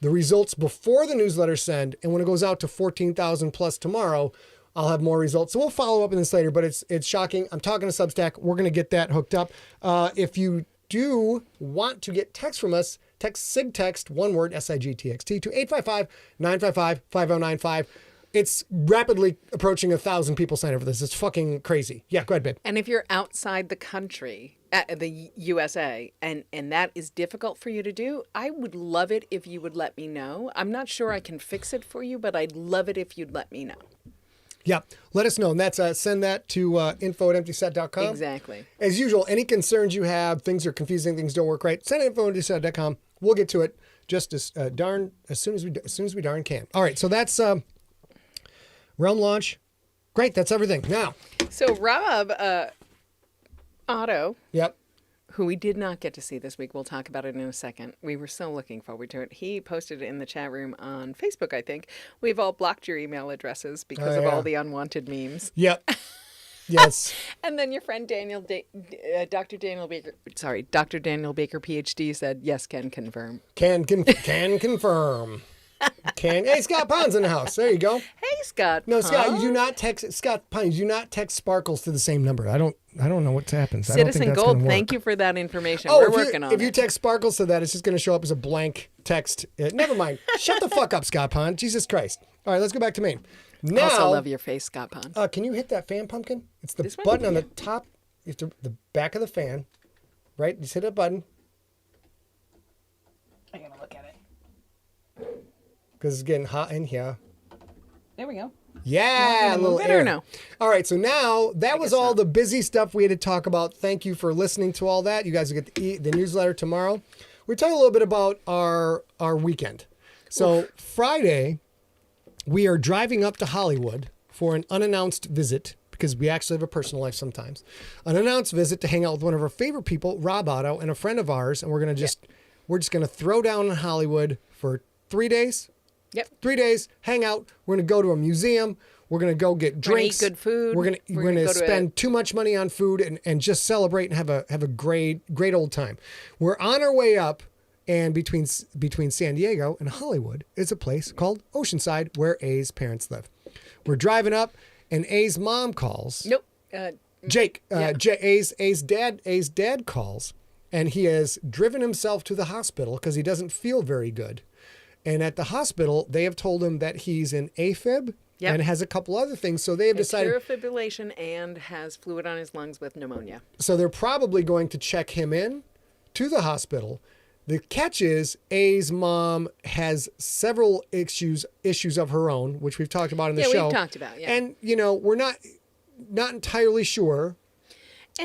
the results before the newsletter send. And when it goes out to 14,000 plus tomorrow, I'll have more results. So we'll follow up on this later, but it's shocking. I'm talking to Substack. We're going to get that hooked up. If you do want to get text from us, text SIGTEXT, one word, SIGTXT, to 855-955-5095. It's rapidly approaching 1,000 people sign up for this. It's fucking crazy. Yeah, go ahead, babe. And if you're outside the country, the USA, and that is difficult for you to do, I would love it if you would let me know. I'm not sure I can fix it for you, but I'd love it if you'd let me know. Yeah, let us know. And that's send that to info@emptyset.com. Exactly. As usual, any concerns you have, things are confusing, things don't work right, send it to info@emptyset.com. We'll get to it just as soon as we darn can. All right, so that's realm launch. Great, that's everything. Now. So Rob Otto. Yep. Who we did not get to see this week. We'll talk about it in a second. We were so looking forward to it. He posted it in the chat room on Facebook, I think. We've all blocked your email addresses because of all the unwanted memes. Yep. Yes. And then your friend Dr. Daniel Baker, PhD, said, yes, can confirm. Can confirm. Hey, Scott Pond's in the house. There you go. Hey, Scott. No, Scott, you do not text Scott Pond. You do not text Sparkles to the same number. I don't know what happens. Citizen Gold, thank you for that information. We're working on it. If you text Sparkles to that, it's just going to show up as a blank text. Never mind. Shut the fuck up, Scott Pond. Jesus Christ. All right, let's go back to Maine. Now, also love your face, Scott Pond. Can you hit that fan, Pumpkin? It's the button on the top. You have to, the back of the fan, right? Just hit a button. I'm going to look at it. Because it's getting hot in here. There we go. Yeah, a little air. No? All right, so now that was all the busy stuff we had to talk about. Thank you for listening to all that. You guys will get the newsletter tomorrow. We're talking a little bit about our weekend. So Friday, we are driving up to Hollywood for an unannounced visit, because we actually have a personal life sometimes. An unannounced visit to hang out with one of our favorite people, Rob Otto, and a friend of ours, and we're going to we're just going to throw down in Hollywood for 3 days. Yep. 3 days, hang out. We're going to go to a museum. We're going to go get drinks. Eat good food. We're going to spend too much money on food and just celebrate and have a great old time. We're on our way up, and between San Diego and Hollywood is a place called Oceanside where A's parents live. We're driving up, and A's mom calls. Nope. Jake. A's dad calls, and he has driven himself to the hospital because he doesn't feel very good. And at the hospital, they have told him that he's in AFib and has a couple other things. So they have decided... Atrial fibrillation and has fluid on his lungs with pneumonia. So they're probably going to check him in to the hospital. The catch is A's mom has several issues of her own, which we've talked about in the show. Yeah, we've talked about, And, we're not entirely sure...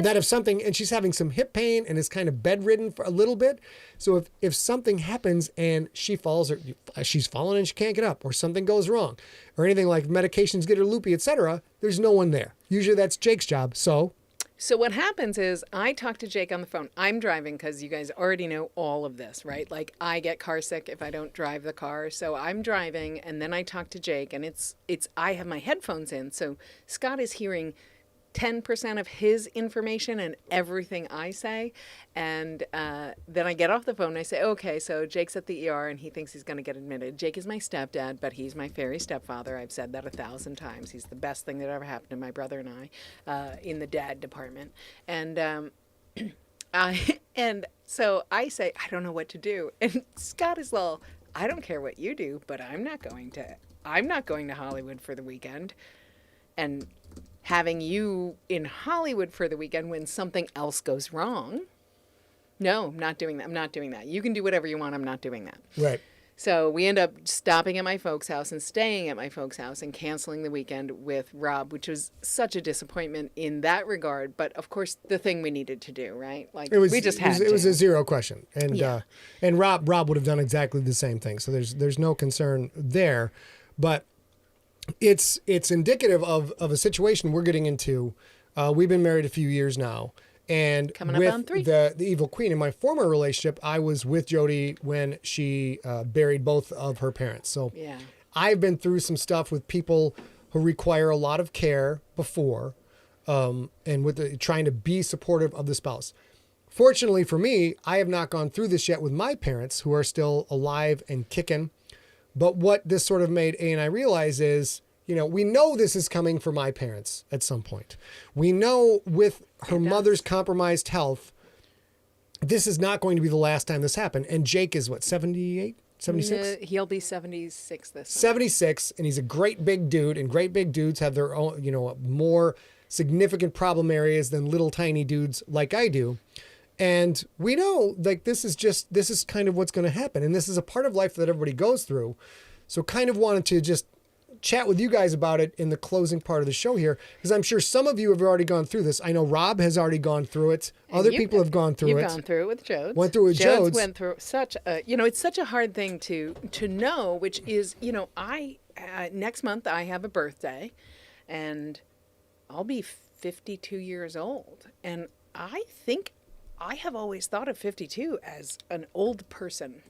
that if something, and she's having some hip pain and is kind of bedridden for a little bit. So if something happens and she falls, or she's fallen and she can't get up, or something goes wrong, or anything like medications get her loopy, etc., there's no one there. Usually that's Jake's job. So what happens is I talk to Jake on the phone. I'm driving because you guys already know all of this, right? Like I get car sick if I don't drive the car. So I'm driving, and then I talk to Jake, and I have my headphones in. So Scott is hearing 10% of his information and everything I say. And then I get off the phone and I say, okay, so Jake's at the ER and he thinks he's going to get admitted. Jake is my stepdad, but he's my fairy stepfather. I've said that 1,000 times. He's the best thing that ever happened to my brother and I in the dad department. And so I say, I don't know what to do. And Scott is all, I don't care what you do, but I'm not going to Hollywood for the weekend. And having you in Hollywood for the weekend when something else goes wrong No, I'm not doing that. I'm not doing that. You can do whatever you want. I'm not doing that. Right. So we end up stopping at my folks' house and staying at my folks' house and canceling the weekend with Rob, which was such a disappointment in that regard. But of course, the thing we needed to do, right? Like we just had to. It was a zero question, and Rob would have done exactly the same thing. So there's no concern there, but it's indicative of a situation we're getting into. We've been married a few years now. And coming up with on 3. the Evil Queen, in my former relationship, I was with Jody when she buried both of her parents. So yeah. I've been through some stuff with people who require a lot of care before, and with trying to be supportive of the spouse. Fortunately for me, I have not gone through this yet with my parents, who are still alive and kicking. But what this sort of made A and I realize is, we know this is coming for my parents at some point. We know with her mother's compromised health, this is not going to be the last time this happened. And Jake is what, 78, 76? He'll be 76 this summer. 76, and he's a great big dude, and great big dudes have their own, more significant problem areas than little tiny dudes like I do. And we know, like, this is kind of what's going to happen. And this is a part of life that everybody goes through. So kind of wanted to just chat with you guys about it in the closing part of the show here, because I'm sure some of you have already gone through this. I know Rob has already gone through it. Other people have gone through it. You've gone through it with Jodes. Went through it with Jodes. Went through such a, it's such a hard thing to know, which is, I next month I have a birthday, and I'll be 52 years old, and I think I have always thought of 52 as an old person.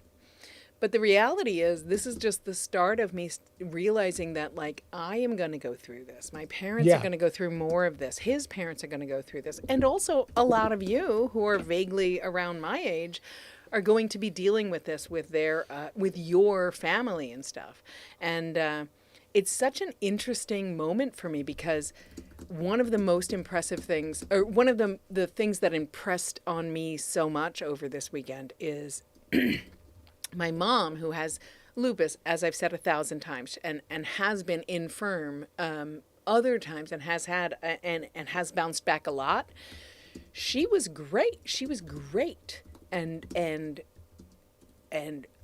But the reality is, this is just the start of me realizing that, like, I am going to go through this. My parents are going to go through more of this. His parents are going to go through this. And also, a lot of you who are vaguely around my age are going to be dealing with this with with your family and stuff. And it's such an interesting moment for me, because one of the most impressive things, or one of the things that impressed on me so much over this weekend is my mom, who has lupus, as I've said 1,000 times, and has been infirm other times, and has had and has bounced back a lot. She was great. She was great, and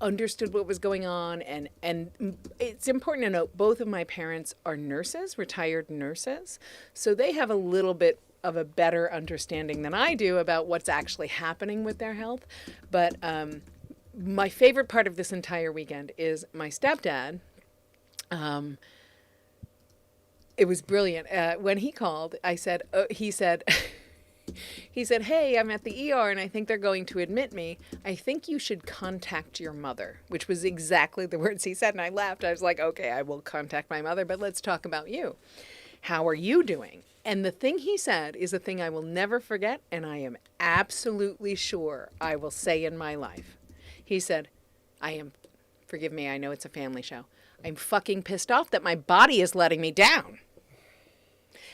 understood what was going on. And it's important to note, both of my parents are nurses, retired nurses, so they have a little bit of a better understanding than I do about what's actually happening with their health. But my favorite part of this entire weekend is my stepdad. It was brilliant. When he called, he said, "Hey, I'm at the ER and I think they're going to admit me. I think you should contact your mother," which was exactly the words he said. And I laughed. I was like, okay, I will contact my mother, but let's talk about you. How are you doing? And the thing he said is a thing I will never forget, and I am absolutely sure I will say in my life. He said, forgive me, I know it's a family show, I'm fucking pissed off that my body is letting me down.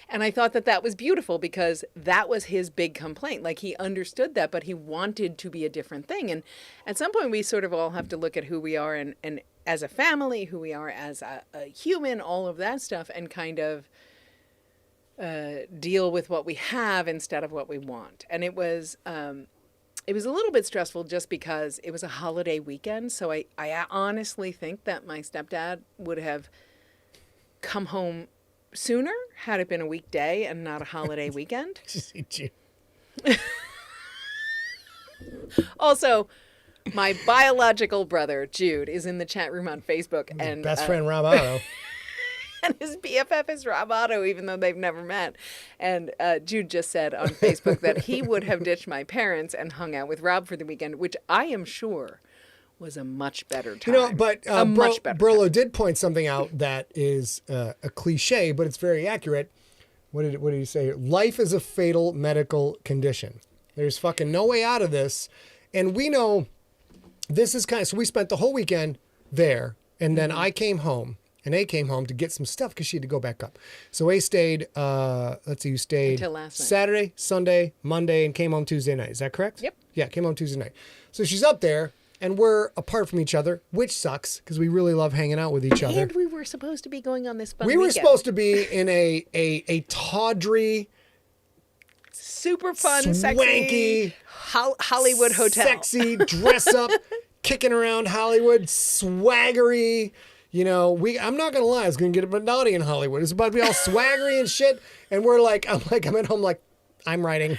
And I thought that was beautiful, because that was his big complaint. Like, he understood that, but he wanted to be a different thing. And at some point, we sort of all have to look at who we are and as a family, who we are as a human, all of that stuff, and kind of deal with what we have instead of what we want. And it was a little bit stressful just because it was a holiday weekend. So I honestly think that my stepdad would have come home sooner had it been a weekday and not a holiday weekend. Also, my biological brother, Jude, is in the chat room on Facebook. And best friend, Rob Otto. And his BFF is Rob Otto, even though they've never met. And Jude just said on Facebook that he would have ditched my parents and hung out with Rob for the weekend, which I am sure was a much better time. But Brolo did point something out that is a cliche, but it's very accurate. What did he say? Life is a fatal medical condition. There's fucking no way out of this. And we know this is so we spent the whole weekend there, and then I came home. And A came home to get some stuff because she had to go back up. So A stayed, you stayed until last night. Saturday, Sunday, Monday, and came home Tuesday night. Is that correct? Yep. Yeah, came home Tuesday night. So she's up there, and we're apart from each other, which sucks because we really love hanging out with each other. And we were supposed to be going on this fun We were supposed to be in a tawdry super fun, swanky, sexy Hollywood hotel. Sexy, dress up, kicking around Hollywood, swaggery. You know, I'm not gonna lie, I was gonna get a bit naughty in Hollywood. It's about to be all swaggery and shit. And I'm at home like, I'm writing.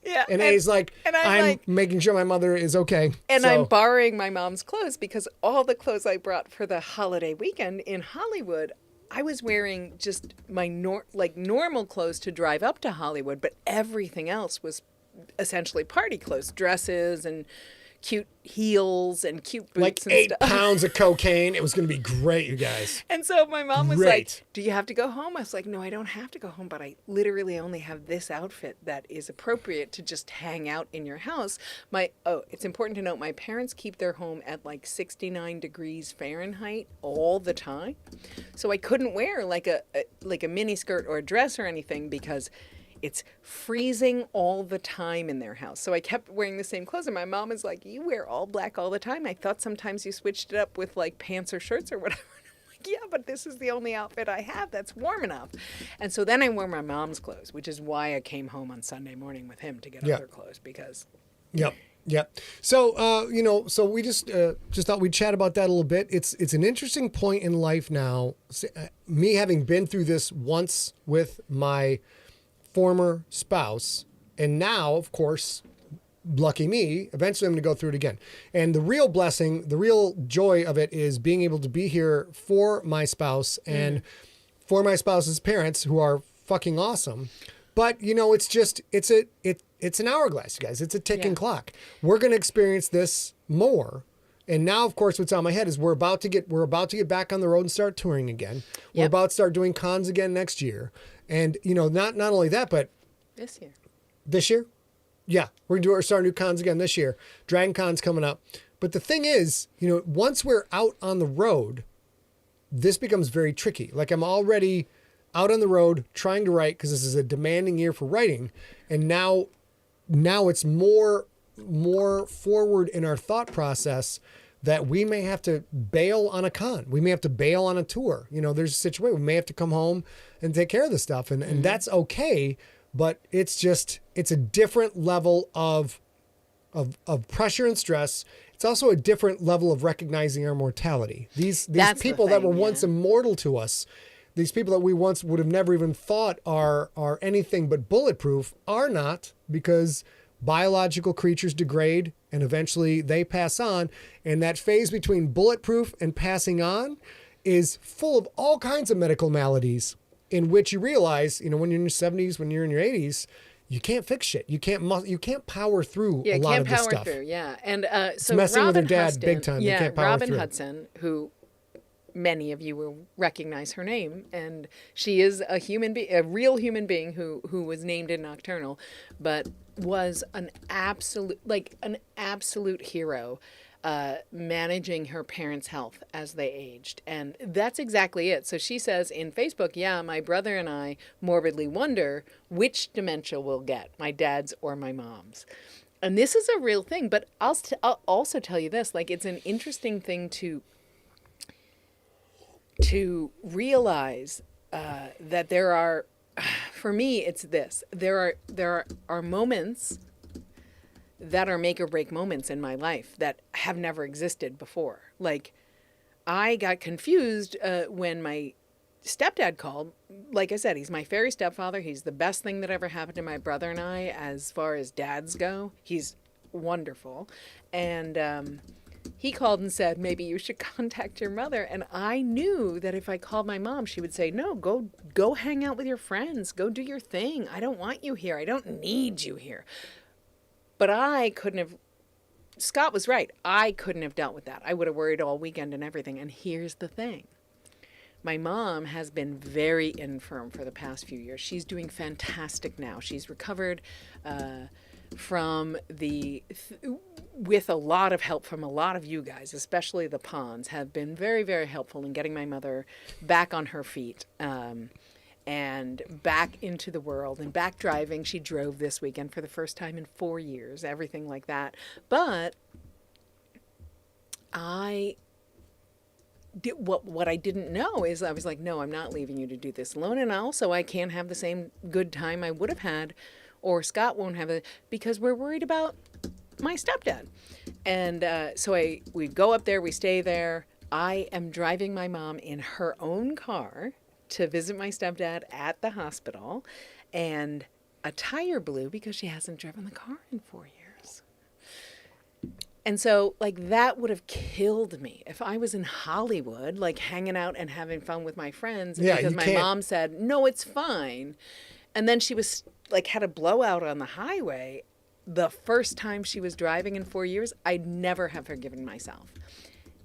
Yeah. And A's like, and I'm like, making sure my mother is okay. And so. I'm borrowing my mom's clothes because all the clothes I brought for the holiday weekend in Hollywood, I was wearing just my normal clothes to drive up to Hollywood, but everything else was essentially party clothes, dresses and cute heels and cute boots and 8 stuff. pounds of cocaine. It was going to be great, you guys. And so my mom was Great. like, do you have to go home? I was like, no, I don't have to go home, but I literally only have this outfit that is appropriate to just hang out in your house. It's important to note, my parents keep their home at like 69 degrees Fahrenheit all the time. So I couldn't wear like a mini skirt or a dress or anything because it's freezing all the time in their house. So I kept wearing the same clothes. And my mom is like, you wear all black all the time. I thought sometimes you switched it up with like pants or shirts or whatever. I'm like, yeah, but this is the only outfit I have that's warm enough. And so then I wore my mom's clothes, which is why I came home on Sunday morning with him to get other clothes because... Yep. So, so we just thought we'd chat about that a little bit. It's an interesting point in life now. Me having been through this once with my former spouse, and now, of course, lucky me, eventually I'm going to go through it again. And the real blessing, the real joy of it is being able to be here for my spouse and for my spouse's parents, who are fucking awesome. But, it's an hourglass, you guys. It's a ticking clock. We're going to experience this more. And now, of course, what's on my head is we're about to get back on the road and start touring again. We're about to start doing cons again next year. And, not only that, but... This year? Yeah. We're starting new cons again this year. Dragon Con's coming up. But the thing is, once we're out on the road, this becomes very tricky. Like, I'm already out on the road trying to write because this is a demanding year for writing. And now it's more forward in our thought process that we may have to bail on a con. We may have to bail on a tour. There's a situation. We may have to come home and take care of this stuff. And that's okay. But it's a different level of pressure and stress. It's also a different level of recognizing our mortality. These people that were once immortal to us, these people that we once would have never even thought are anything but bulletproof, are not, because biological creatures degrade and eventually they pass on. And that phase between bulletproof and passing on is full of all kinds of medical maladies, in which you realize, when you're in your 70s, when you're in your 80s, you can't fix shit. You can't power through a lot of this stuff. And so it's messing with your dad big time. You can't power Robin through. Hudson, who many of you will recognize her name, and she is a real human being who was named in Nocturnal, but was an absolute hero, managing her parents' health as they aged. And that's exactly it. So she says in Facebook, my brother and I morbidly wonder which dementia we'll get, my dad's or my mom's. And this is a real thing, but I'll also tell you this, like, it's an interesting thing to realize that there are, for me, it's this. There are moments that are make or break moments in my life that have never existed before. Like, I got confused when my stepdad called. Like I said, he's my fairy stepfather. He's the best thing that ever happened to my brother and I as far as dads go. He's wonderful. And he called and said, maybe you should contact your mother. And I knew that if I called my mom, she would say, no, go hang out with your friends. Go do your thing. I don't want you here. I don't need you here. But I couldn't have, Scott was right. I couldn't have dealt with that. I would have worried all weekend and everything. And here's the thing. My mom has been very infirm for the past few years. She's doing fantastic now. She's recovered from with a lot of help from a lot of you guys, especially the Ponds, have been very, very helpful in getting my mother back on her feet. And back into the world and back driving. She drove this weekend for the first time in 4 years, everything like that. But what I didn't know is I was like, no, I'm not leaving you to do this alone. And also I can't have the same good time I would have had or Scott won't have it because we're worried about my stepdad. And so we go up there, we stay there. I am driving my mom in her own car to visit my stepdad at the hospital, and a tire blew because she hasn't driven the car in 4 years. And so, like, that would have killed me if I was in Hollywood, like, hanging out and having fun with my friends. Because my mom said, no, it's fine. And then she was, like, had a blowout on the highway. The first time she was driving in 4 years, I'd never have forgiven myself.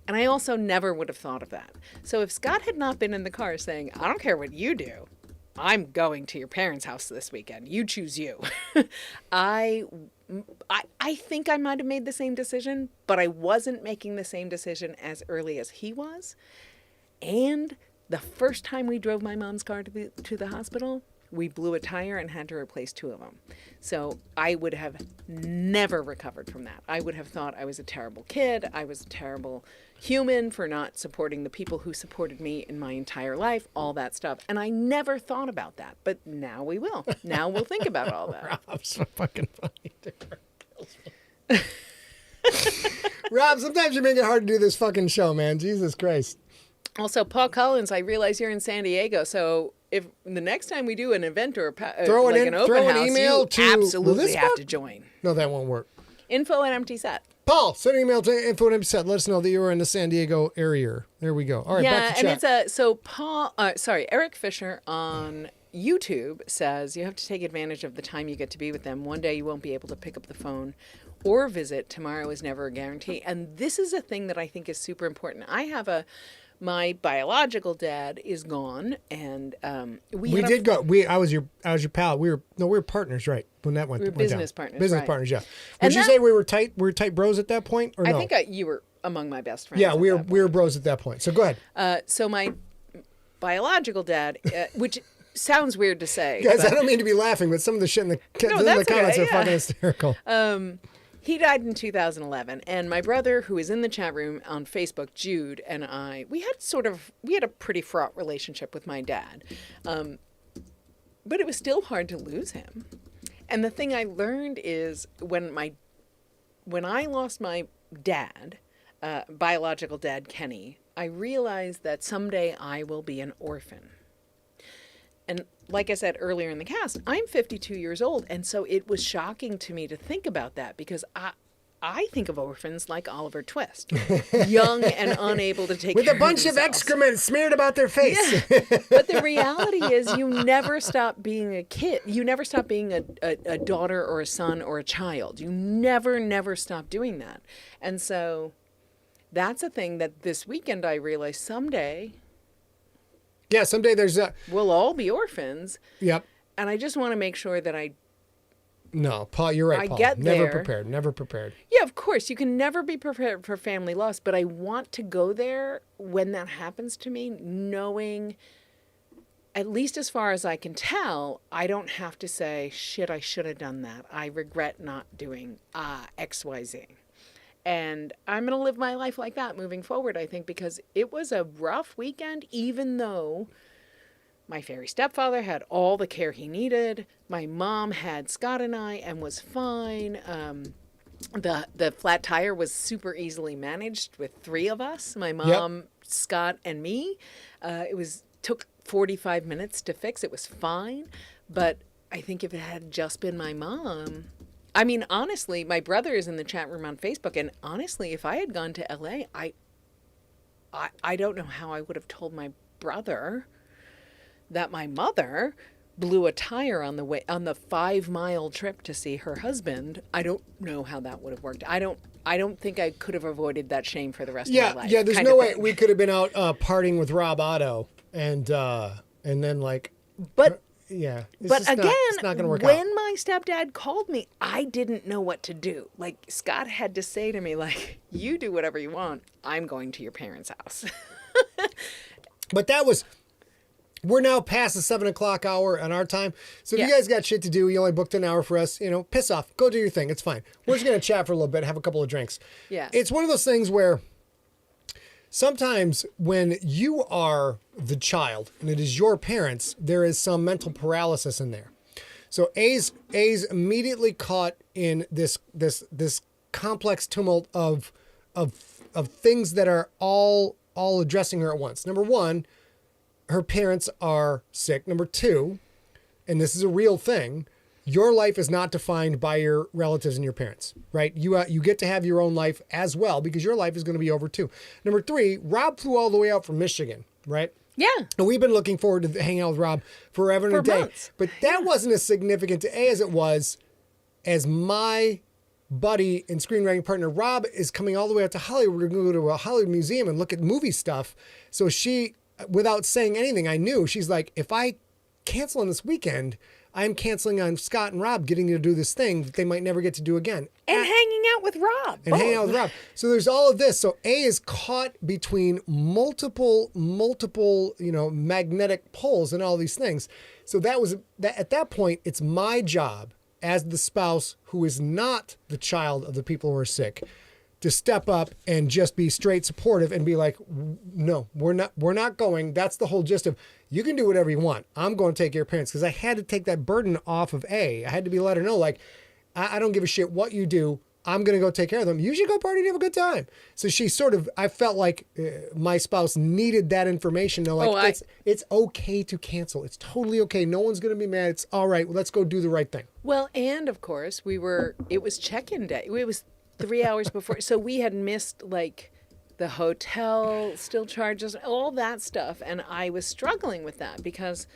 And I also never would have thought of that. So if Scott had not been in the car saying, I don't care what you do, I'm going to your parents' house this weekend. You choose you. I think I might have made the same decision, but I wasn't making the same decision as early as he was. And the first time we drove my mom's car to the hospital, we blew a tire and had to replace 2 of them. So I would have never recovered from that. I would have thought I was a terrible kid. I was a terrible human for not supporting the people who supported me in my entire life, all that stuff. And I never thought about that. But now we will. Now we'll think about all that. Rob's so fucking funny. Rob, sometimes you make it hard to do this fucking show, man. Jesus Christ. Also, Paul Collins, I realize you're in San Diego, so if the next time we do an event or an open house, email you absolutely have to join. No, that won't work. info@emptyset. Paul, send an email to info@emptyset. Let us know that you are in the San Diego area. There we go. All right, back to chat. And it's Eric Fisher on YouTube says you have to take advantage of the time you get to be with them. One day you won't be able to pick up the phone or visit. Tomorrow is never a guarantee. And this is a thing that I think is super important. My biological dad is gone, and we did go. I was your pal. We were partners, right? When that went, we were business partners. Business partners, yeah. Would you say we were tight? We were tight bros at that point, or no? I think you were among my best friends. Yeah, we were bros at that point. So go ahead. So my biological dad, which sounds weird to say, guys, I don't mean to be laughing, but some of the shit in the comments are fucking hysterical. He died in 2011, and my brother, who is in the chat room on Facebook, Jude, and I, we had a pretty fraught relationship with my dad. But it was still hard to lose him. And the thing I learned is when I lost my dad, biological dad, Kenny, I realized that someday I will be an orphan. And like I said earlier in the cast, I'm 52 years old. And so it was shocking to me to think about that because I think of orphans like Oliver Twist, young and unable to take care of themselves. With a bunch of excrement smeared about their face. Yeah. But the reality is you never stop being a kid. You never stop being a daughter or a son or a child. You never stop doing that. And so that's a thing that this weekend I realized someday... Yeah, someday we'll all be orphans. Yep. And I just want to make sure that No, Paul, you're right, Paul. Never prepared. Yeah, of course. You can never be prepared for family loss, but I want to go there when that happens to me, knowing, at least as far as I can tell, I don't have to say, shit, I should have done that. I regret not doing XYZ. And I'm going to live my life like that moving forward, I think, because it was a rough weekend, even though my fairy stepfather had all the care he needed. My mom had Scott and I and was fine. The flat tire was super easily managed with 3 of us, my mom, Scott, and me. It took 45 minutes to fix. It was fine. But I think if it had just been my mom... I mean, honestly, my brother is in the chat room on Facebook, and honestly, if I had gone to LA, I don't know how I would have told my brother that my mother blew a tire on the 5-mile trip to see her husband. I don't know how that would have worked. I don't think I could have avoided that shame for the rest of my life. Yeah, there's no way we could have been out partying with Rob Otto and then like. But. Yeah. But again, it's not gonna work when out. my stepdad called me, I didn't know what to do. Like, Scott had to say to me, like, you do whatever you want. I'm going to your parents' house. But we're now past the 7 o'clock hour on our time. So if you guys got shit to do, you only booked an hour for us, piss off. Go do your thing. It's fine. We're just going to chat for a little bit, have a couple of drinks. Yeah. It's one of those things where sometimes when you are the child and it is your parents, there is some mental paralysis in there. So A's immediately caught in this complex tumult of things that are all addressing her at once. Number one, her parents are sick. Number two, and this is a real thing, your life is not defined by your relatives and your parents, right? You get to have your own life as well because your life is going to be over too. Number three, Rob flew all the way out from Michigan, right? Yeah. And we've been looking forward to hanging out with Rob forever and a day. Months. But that wasn't as significant to A as it was as my buddy and screenwriting partner Rob is coming all the way out to Hollywood. We're going to go to a Hollywood museum and look at movie stuff. So she, without saying anything, I knew. She's like, if I cancel on this weekend, I'm canceling on Scott and Rob getting to do this thing that they might never get to do again. And hanging out with Rob. And hanging out with Rob. So there's all of this. So A is caught between multiple, magnetic poles and all these things. So at that point, it's my job as the spouse who is not the child of the people who are sick to step up and just be straight supportive and be like, no, we're not going. That's the whole gist of, you can do whatever you want. I'm going to take care of parents, because I had to take that burden off of A. I had to let her know, like, I don't give a shit what you do. I'm going to go take care of them. You should go party and have a good time. So she I felt like my spouse needed that information. To like, it's okay to cancel. It's totally okay. No one's going to be mad. It's all right. Let's go do the right thing. Well, and of course it was check-in day. It was 3 hours before. So we had missed like the hotel still charges, all that stuff. And I was struggling with that because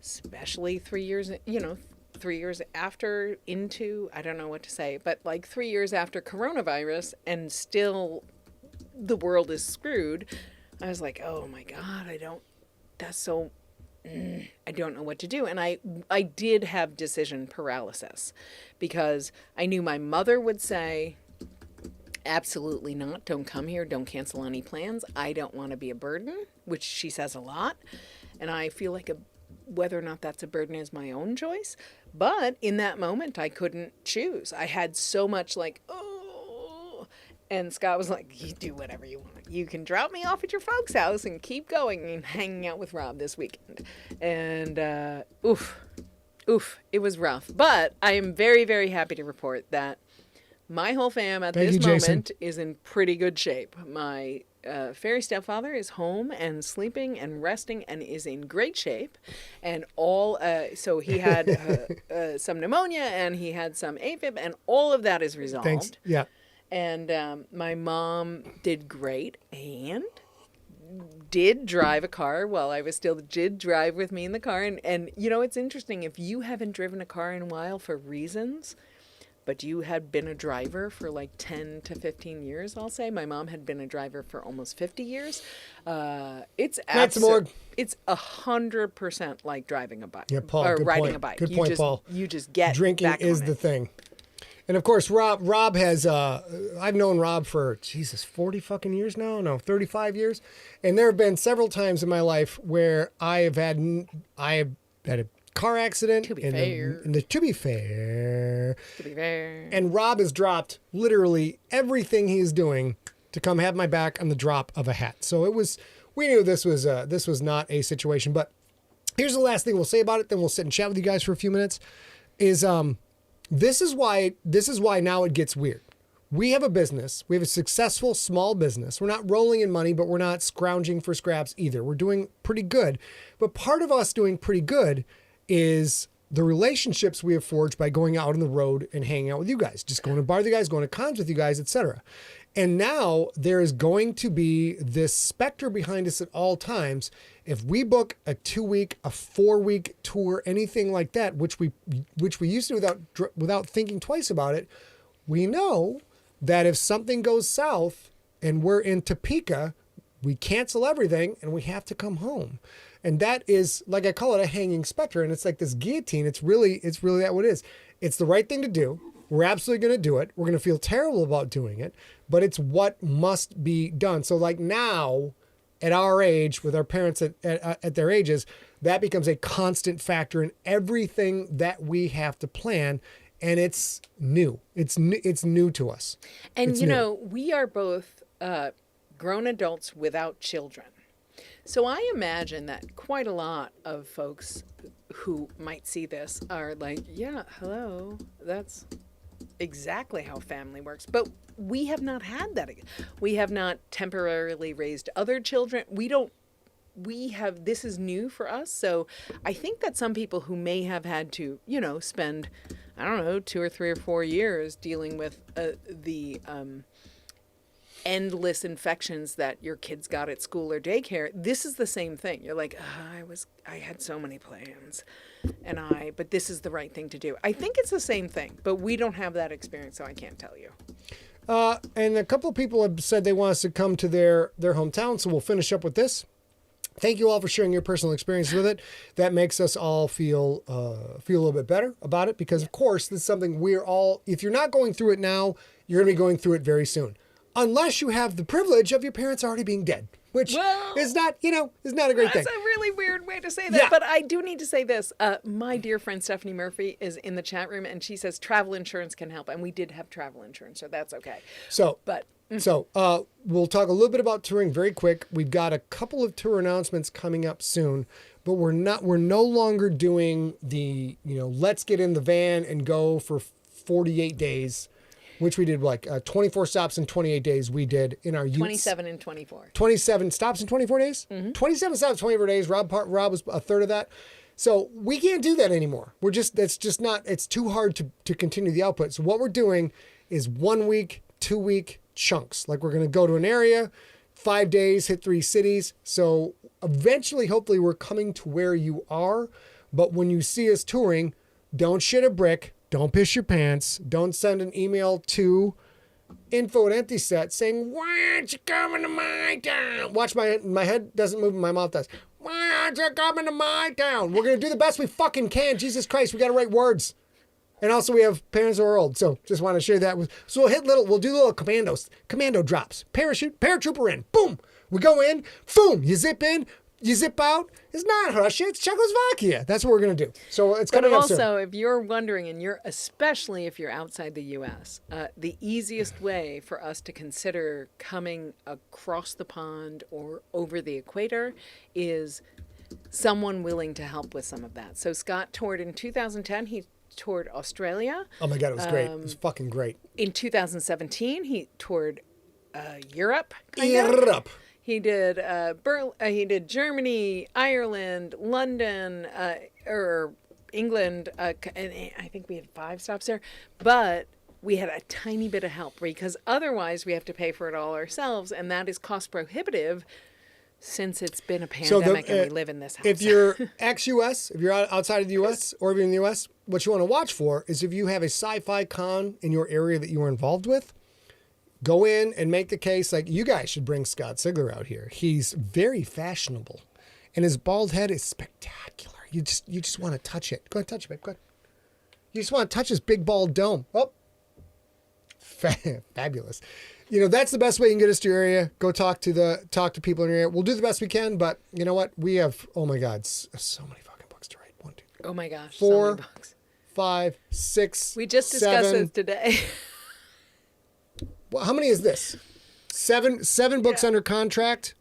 especially 3 years, 3 years after I don't know what to say, but like 3 years after coronavirus and still the world is screwed. I was like, oh my God, I don't know what to do. And I did have decision paralysis because I knew my mother would say, absolutely not. Don't come here. Don't cancel any plans. I don't want to be a burden, which she says a lot. And I feel like whether or not that's a burden is my own choice. But in that moment, I couldn't choose. I had so much like, oh. And Scott was like, you do whatever you want. You can drop me off at your folks' house and keep going and hanging out with Rob this weekend. And it was rough. But I am very, very happy to report that my whole fam at this moment is in pretty good shape. My fairy stepfather is home and sleeping and resting and is in great shape. And so he had some pneumonia and he had some AFib and all of that is resolved. Thanks. Yeah. And my mom did great and did drive a car while I was did drive with me in the car. And it's interesting, if you haven't driven a car in a while for reasons, but you had been a driver for like 10 to 15 years, I'll say. My mom had been a driver for almost 50 years. It's 100% like driving a bike. Yeah, Paul, or good riding point. a bike. Good point, Paul. You just get drinking back is on the it. thing. And of course, Rob has, I've known Rob for, 40 fucking years now? No, 35 years. And there have been several times in my life where I have had a car accident. To be fair. And Rob has dropped literally everything he is doing to come have my back on the drop of a hat. So we knew this was not a situation. But here's the last thing we'll say about it. Then we'll sit and chat with you guys for a few minutes. This is why now it gets weird. We have a business. We have a successful small business. We're not rolling in money, but we're not scrounging for scraps either. We're doing pretty good. But part of us doing pretty good is the relationships we have forged by going out on the road and hanging out with you guys, just going to bar with you guys, going to cons with you guys, etc. And now there is going to be this specter behind us at all times. If we book a 2-week, a 4-week tour, anything like that, which we used to without thinking twice about it, we know that if something goes south and we're in Topeka, we cancel everything and we have to come home. And that is, like I call it, a hanging specter. And it's like this guillotine. It's really that what it is. It's the right thing to do. We're absolutely going to do it. We're going to feel terrible about doing it, but it's what must be done. So like now at our age, with our parents at their ages, that becomes a constant factor in everything that we have to plan. And it's new. It's new to us. And, we are both grown adults without children. So I imagine that quite a lot of folks who might see this are like, yeah, hello, that's exactly how family works. But we have not had that. We have not temporarily raised other children. This is new for us. So I think that some people who may have had to, spend, I don't know, 2 or 3 or 4 years dealing with the endless infections that your kids got at school or daycare, this is the same thing. You're like, I had so many plans but this is the right thing to do. I think it's the same thing, but we don't have that experience, so I can't tell you. And a couple of people have said they want us to come to their hometown, so we'll finish up with this. Thank you all for sharing your personal experiences with it. That makes us all feel a little bit better about it because, of course, this is something if you're not going through it now, you're going to be going through it very soon. Unless you have the privilege of your parents already being dead, which is not, is not a great thing. That's a really weird way to say that. Yeah. But I do need to say this. My dear friend Stephanie Murphy is in the chat room, and she says travel insurance can help. And we did have travel insurance, so that's okay. So we'll talk a little bit about touring very quick. We've got a couple of tour announcements coming up soon, but we're no longer doing the, let's get in the van and go for 48 days. Which we did 24 stops in 28 days we did in our youth. 27 and 24. 27 stops in 24 days? Mm-hmm. 27 stops, 24 days. Rob was a third of that. So we can't do that anymore. It's too hard to continue the output. So what we're doing is 1 week, 2 week chunks. Like we're going to go to an area, 5 days, hit 3 cities. So eventually, hopefully we're coming to where you are. But when you see us touring, don't shit a brick. Don't piss your pants. Don't send an email to info@emptyset saying, why aren't you coming to my town? Watch, my head doesn't move and my mouth does. Why aren't you coming to my town? We're going to do the best we fucking can. Jesus Christ, we got to write words. And also we have parents who are old. So just want to share that. So we'll do little commando drops. Paratrooper in. Boom. We go in. Boom. You zip in. You zip out. It's not Russia. It's Czechoslovakia. That's what we're going to do. So it's coming up soon. But also, if you're wondering, especially if you're outside the U.S., the easiest way for us to consider coming across the pond or over the equator is someone willing to help with some of that. So Scott toured in 2010. He toured Australia. Oh my God, it was great. It was fucking great. In 2017, he toured Europe. Europe. He did he did Germany, Ireland, London, or England, and I think we had 5 stops there. But we had a tiny bit of help because otherwise we have to pay for it all ourselves, and that is cost prohibitive since it's been a pandemic and we live in this house. If you're ex-US, if you're outside of the US, or if you're in the US, what you want to watch for is if you have a sci-fi con in your area that you were involved with, go in and make the case like you guys should bring Scott Sigler out here. He's very fashionable, and his bald head is spectacular. You just want to touch it. Go ahead, touch it, babe. Go ahead. You just want to touch his big bald dome. Oh, fabulous. That's the best way you can get us to your area. Go talk to people in your area. We'll do the best we can, but you know what? We have, oh my God, so many fucking books to write. 1, 2, 3. Oh my gosh, 4, so many books. 5, 6. We just discussed this today. Well, how many is this? 7 books under contract,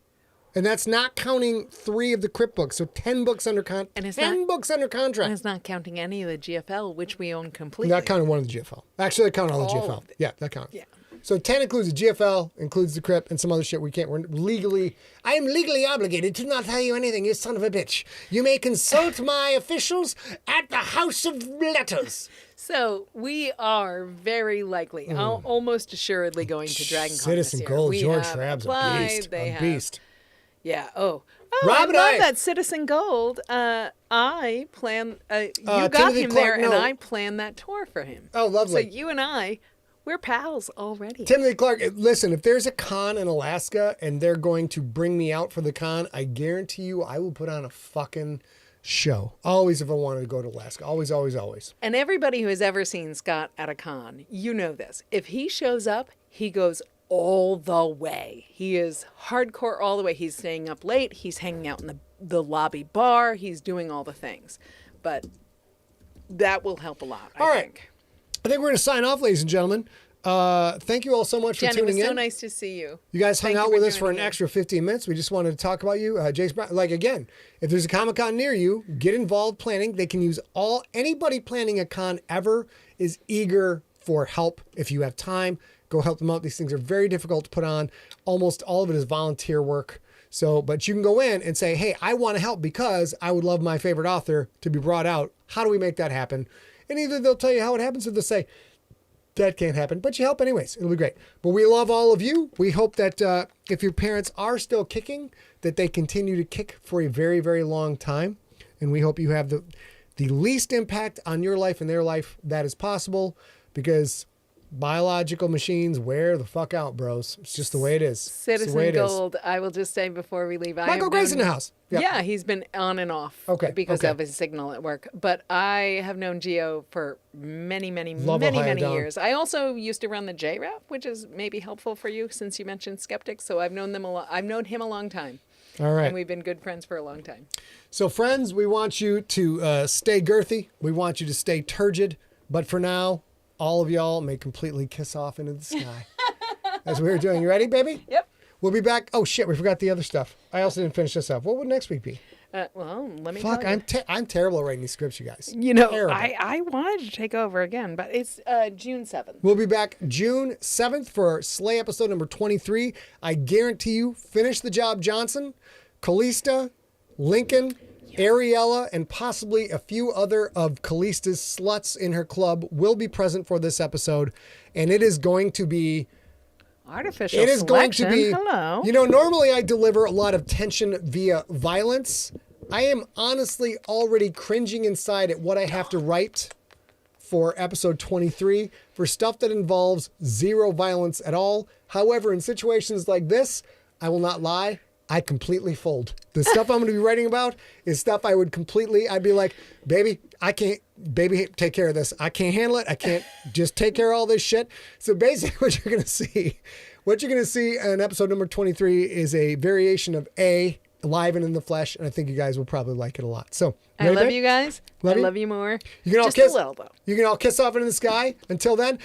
and that's not counting 3 of the Crypt books. So 10 books under contract. 10 books under contract. And it's not counting any of the GFL, which we own completely. Not counting one of the GFL. Actually, I count all the GFL. Yeah, that counts. Yeah. So 10 includes the GFL, includes the Crypt, and some other shit we can't. I am legally obligated to not tell you anything, you son of a bitch. You may consult my officials at the House of Letters. So we are very likely, almost assuredly going to Dragon Con Citizen this year. Gold, George Hrab's a beast. Yeah. Oh, Rob I love that Citizen Gold. I plan. You got him there, and I planned that tour for him. Oh, lovely. So you and we're pals already. Timothy Clark, listen, if there's a con in Alaska and they're going to bring me out for the con, I guarantee you I will put on a fucking show. Always if I wanted to go to Alaska. Always, always, always. And everybody who has ever seen Scott at a con, you know this. If he shows up, he goes all the way. He is hardcore all the way. He's staying up late. He's hanging out in the lobby bar. He's doing all the things. But that will help a lot, I think. I think we're going to sign off, ladies and gentlemen. Thank you all so much for Jen, it was tuning so in. nice to see you. You guys hung Thank out you for with us for an joining in. extra 15 minutes. We just wanted to talk about you. Jason, like again, if there's a Comic-Con near you, get involved planning. They can use anybody planning a con ever is eager for help. If you have time, go help them out. These things are very difficult to put on. Almost all of it is volunteer work. So, but you can go in and say, hey, I want to help because I would love my favorite author to be brought out. How do we make that happen? And either they'll tell you how it happens or they'll say, that can't happen, but you help anyways. It'll be great. But we love all of you. We hope that if your parents are still kicking, that they continue to kick for a very, very long time. And we hope you have the least impact on your life and their life that is possible, because biological machines wear the fuck out, bros. It's just the way it is. Citizen Gold, I will just say before we leave. Michael Gray's in the house. Yep. Yeah, he's been on and off because of his signal at work. But I have known Gio for many years. I also used to run the JRAP, which is maybe helpful for you since you mentioned skeptics. So I've known him a long time. All right. And we've been good friends for a long time. So friends, we want you to stay girthy. We want you to stay turgid. But for now, all of y'all may completely kiss off into the sky. As we were doing. You ready, baby? Yep. We'll be back. Oh, shit. We forgot the other stuff. I also didn't finish this up. What would next week be? Well, let me Fuck, tell you. I'm terrible at writing these scripts, you guys. You know, Terrible. I wanted to take over again, but it's June 7th. We'll be back June 7th for Slay episode number 23. I guarantee you, Finish the Job Johnson, Callista, Lincoln, Ariella, and possibly a few other of Callista's sluts in her club will be present for this episode. And it is going to be... Artificial It is selection. going to be... Hello. You know, normally I deliver a lot of tension via violence. I am honestly already cringing inside at what I have to write for episode 23 for stuff that involves zero violence at all. However, in situations like this, I will not lie, I completely fold. The stuff I'm going to be writing about is stuff I'd be like, baby, take care of this. I can't handle it. I can't just take care of all this shit. So basically what you're going to see in episode number 23 is a variation of Live and in the Flesh, and I think you guys will probably like it a lot. So, I love you guys. I love you more. You can all just kiss. A little, though. You can all kiss off into the sky. Until then.